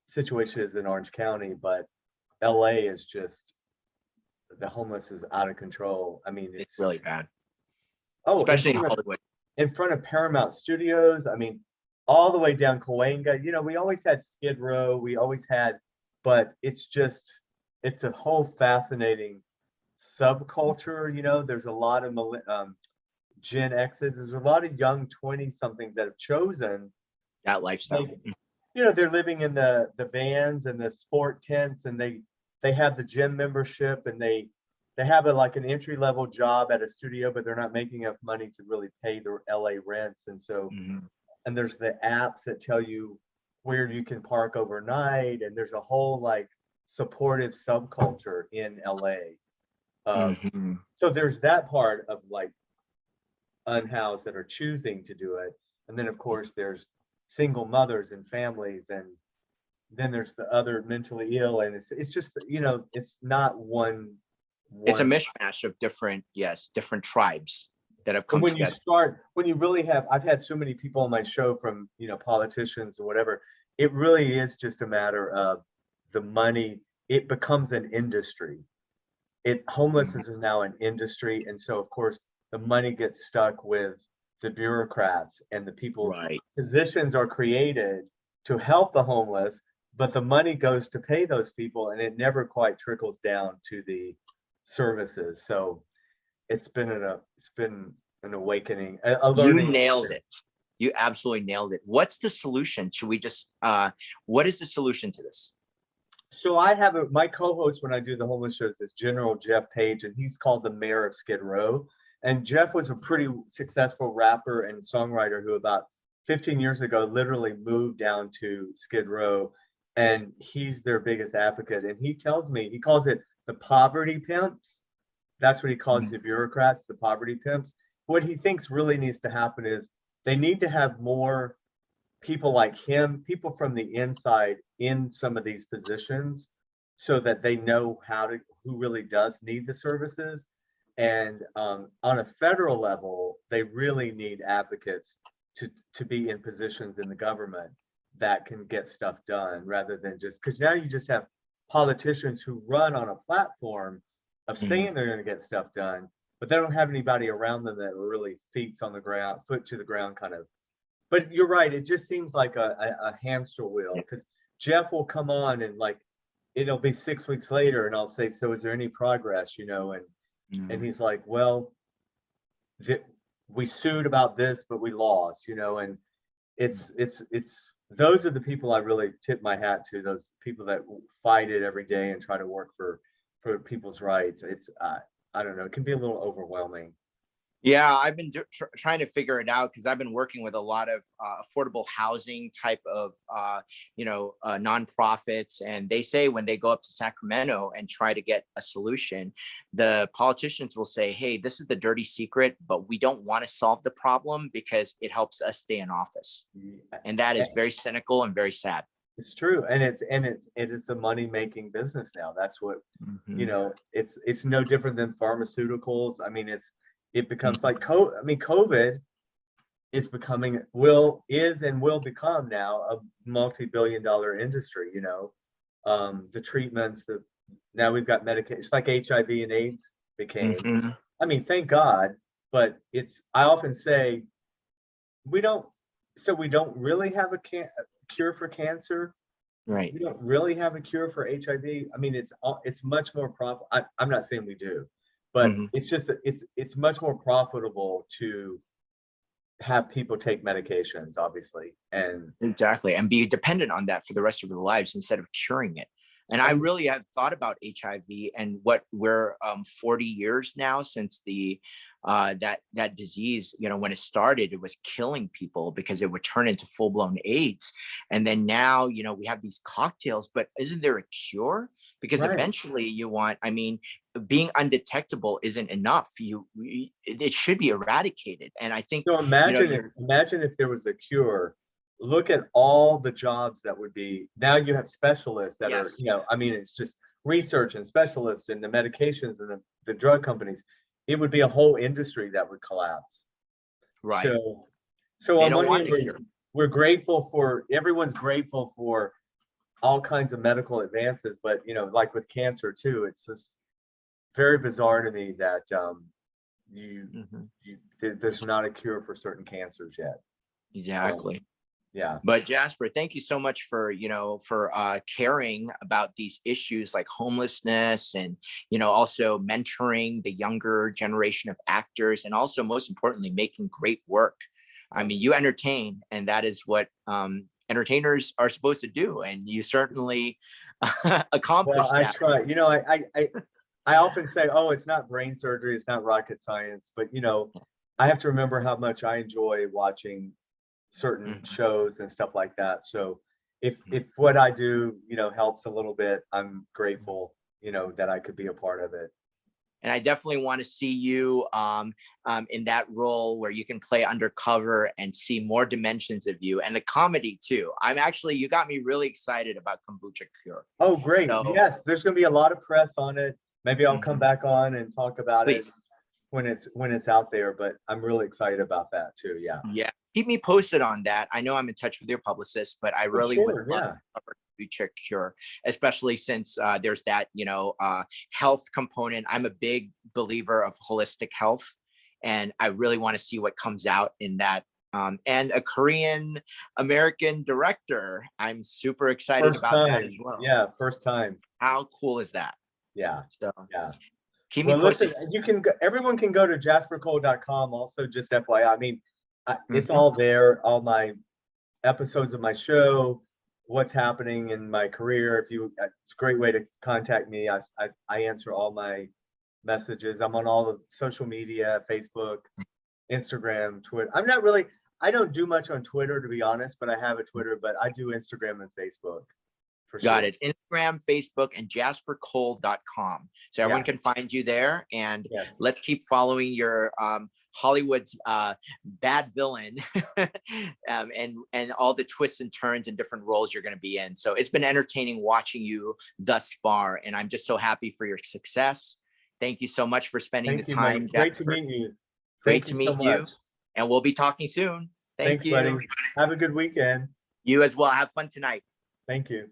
[SPEAKER 2] situation is in Orange County, but LA is just, the homeless is out of control. I mean,
[SPEAKER 1] It's really bad,
[SPEAKER 2] oh,
[SPEAKER 1] especially in Hollywood.
[SPEAKER 2] in front of Paramount Studios. I mean, all the way down Cahuenga. You know, we always had Skid Row. We always had, but it's just, it's a whole fascinating subculture. You know, there's a lot of Gen X's. There's a lot of young 20 somethings that have chosen
[SPEAKER 1] That lifestyle.
[SPEAKER 2] like, you know, they're living in the vans and the sport tents, and they have the gym membership, and they have a like an entry level job at a studio, but they're not making enough money to really pay their LA rents. And so, and there's the apps that tell you where you can park overnight, and there's a whole like supportive subculture in LA. So there's that part of like unhoused that are choosing to do it. And then of course there's single mothers and families, and then there's the other mentally ill, and it's just, you know, it's not one.
[SPEAKER 1] It's a mishmash of different tribes that have come
[SPEAKER 2] when
[SPEAKER 1] together.
[SPEAKER 2] you start, when you really have, I've had so many people on my show from, you know, politicians or whatever, it really is just a matter of the money. It becomes an industry. Homelessness is now an industry, and so of course the money gets stuck with the bureaucrats and the people.
[SPEAKER 1] Right.
[SPEAKER 2] Positions are created to help the homeless, but the money goes to pay those people, and it never quite trickles down to the services. So it's been an awakening, a learning.
[SPEAKER 1] You nailed it. You absolutely nailed it. What's the solution? Should we just what is the solution to this?
[SPEAKER 2] So I have my co-host when I do the homeless shows is General Jeff Page, and he's called the mayor of Skid Row. And Jeff was a pretty successful rapper and songwriter who about 15 years ago literally moved down to Skid Row, and he's their biggest advocate. And he tells me, he calls it the poverty pimps. That's what he calls the bureaucrats, the poverty pimps. What he thinks really needs to happen is they need to have more people like him, people from the inside in some of these positions, so that they know who really does need the services. And on a federal level, they really need advocates to be in positions in the government that can get stuff done, rather than just, because now you just have politicians who run on a platform of saying they're going to get stuff done, but they don't have anybody around them that really feet to the ground kind of. But you're right, it just seems like a hamster wheel, because Jeff will come on and like, it'll be 6 weeks later and I'll say, so is there any progress, you know? And he's like, well, we sued about this, but we lost, you know. And it's those are the people I really tip my hat to, those people that fight it every day and try to work for people's rights. It's I don't know, it can be a little overwhelming.
[SPEAKER 1] Yeah, I've been trying to figure it out, because I've been working with a lot of affordable housing type of, nonprofits. And they say when they go up to Sacramento and try to get a solution, the politicians will say, hey, this is the dirty secret, but we don't want to solve the problem because it helps us stay in office. And that is very cynical and very sad.
[SPEAKER 2] It's true. And it is a money-making business now. That's what, you know, it's no different than pharmaceuticals. I mean, it becomes like COVID is will become now a multi-billion-dollar industry, you know. The treatments, now we've got medication. It's like HIV and AIDS became. I mean, thank God, but I often say we don't really have a cure for cancer.
[SPEAKER 1] Right.
[SPEAKER 2] We don't really have a cure for HIV. I mean, it's much more profitable. I'm not saying we do, but it's just that it's much more profitable to have people take medications, obviously. And
[SPEAKER 1] exactly, and be dependent on that for the rest of their lives instead of curing it. And I really have thought about HIV, and what we're 40 years now since the that disease, you know, when it started, it was killing people because it would turn into full-blown AIDS. And then now, you know, we have these cocktails, but isn't there a cure? Because eventually being undetectable isn't enough. It should be eradicated. And I think,
[SPEAKER 2] so imagine if there was a cure look at all the jobs that would be, now you have specialists that are,
[SPEAKER 1] Yes.
[SPEAKER 2] I mean, it's just research and specialists and the medications and the drug companies. It would be a whole industry that would collapse.
[SPEAKER 1] Right.
[SPEAKER 2] So
[SPEAKER 1] They
[SPEAKER 2] on
[SPEAKER 1] don't
[SPEAKER 2] one
[SPEAKER 1] want
[SPEAKER 2] hand,
[SPEAKER 1] to hear.
[SPEAKER 2] we're grateful for, everyone's grateful for all kinds of medical advances, but like with cancer too, it's just very bizarre to me that there's not a cure for certain cancers yet.
[SPEAKER 1] Exactly.
[SPEAKER 2] Yeah.
[SPEAKER 1] But Jasper, thank you so much for, caring about these issues like homelessness and, also mentoring the younger generation of actors, and also most importantly, making great work. I mean, you entertain, and that is what entertainers are supposed to do. And you certainly accomplished
[SPEAKER 2] Well, I
[SPEAKER 1] that.
[SPEAKER 2] try, I often say, oh, it's not brain surgery, it's not rocket science, but I have to remember how much I enjoy watching certain shows and stuff like that. So if what I do, helps a little bit, I'm grateful, that I could be a part of it.
[SPEAKER 1] And I definitely want to see you in that role where you can play undercover and see more dimensions of you, and the comedy too. You got me really excited about Kombucha Cure.
[SPEAKER 2] Oh, great.
[SPEAKER 1] So,
[SPEAKER 2] yes, there's going to be a lot of press on it. Maybe I'll come back on and talk about it when it's out there, but I'm really excited about that too. Yeah.
[SPEAKER 1] Yeah. Keep me posted on that. I know I'm in touch with your publicist, but I really would love to cover Kombucha Cure, especially since there's that, health component. I'm a big believer of holistic health, and I really want to see what comes out in that. And a Korean American director. I'm super excited about that as well.
[SPEAKER 2] Yeah, first time.
[SPEAKER 1] How cool is that?
[SPEAKER 2] Yeah.
[SPEAKER 1] So
[SPEAKER 2] yeah.
[SPEAKER 1] keep me posted.
[SPEAKER 2] Listen, everyone can go to jaspercole.com. Also, just FYI, I mean, it's all there. All my episodes of my show, what's happening in my career. It's a great way to contact me. I answer all my messages. I'm on all the social media, Facebook, Instagram, Twitter. I don't do much on Twitter, to be honest, but I have a Twitter, but I do Instagram and Facebook.
[SPEAKER 1] Got it. Instagram, Facebook, and jaspercole.com. So everyone can find you there. And let's keep following your Hollywood's bad villain and all the twists and turns and different roles you're going to be in. So it's been entertaining watching you thus far. And I'm just so happy for your success. Thank you so much for spending the time.
[SPEAKER 2] Great to meet you.
[SPEAKER 1] Great to meet you. And we'll be talking soon. Thanks,
[SPEAKER 2] buddy. Have a good weekend.
[SPEAKER 1] You as well. Have fun tonight.
[SPEAKER 2] Thank you.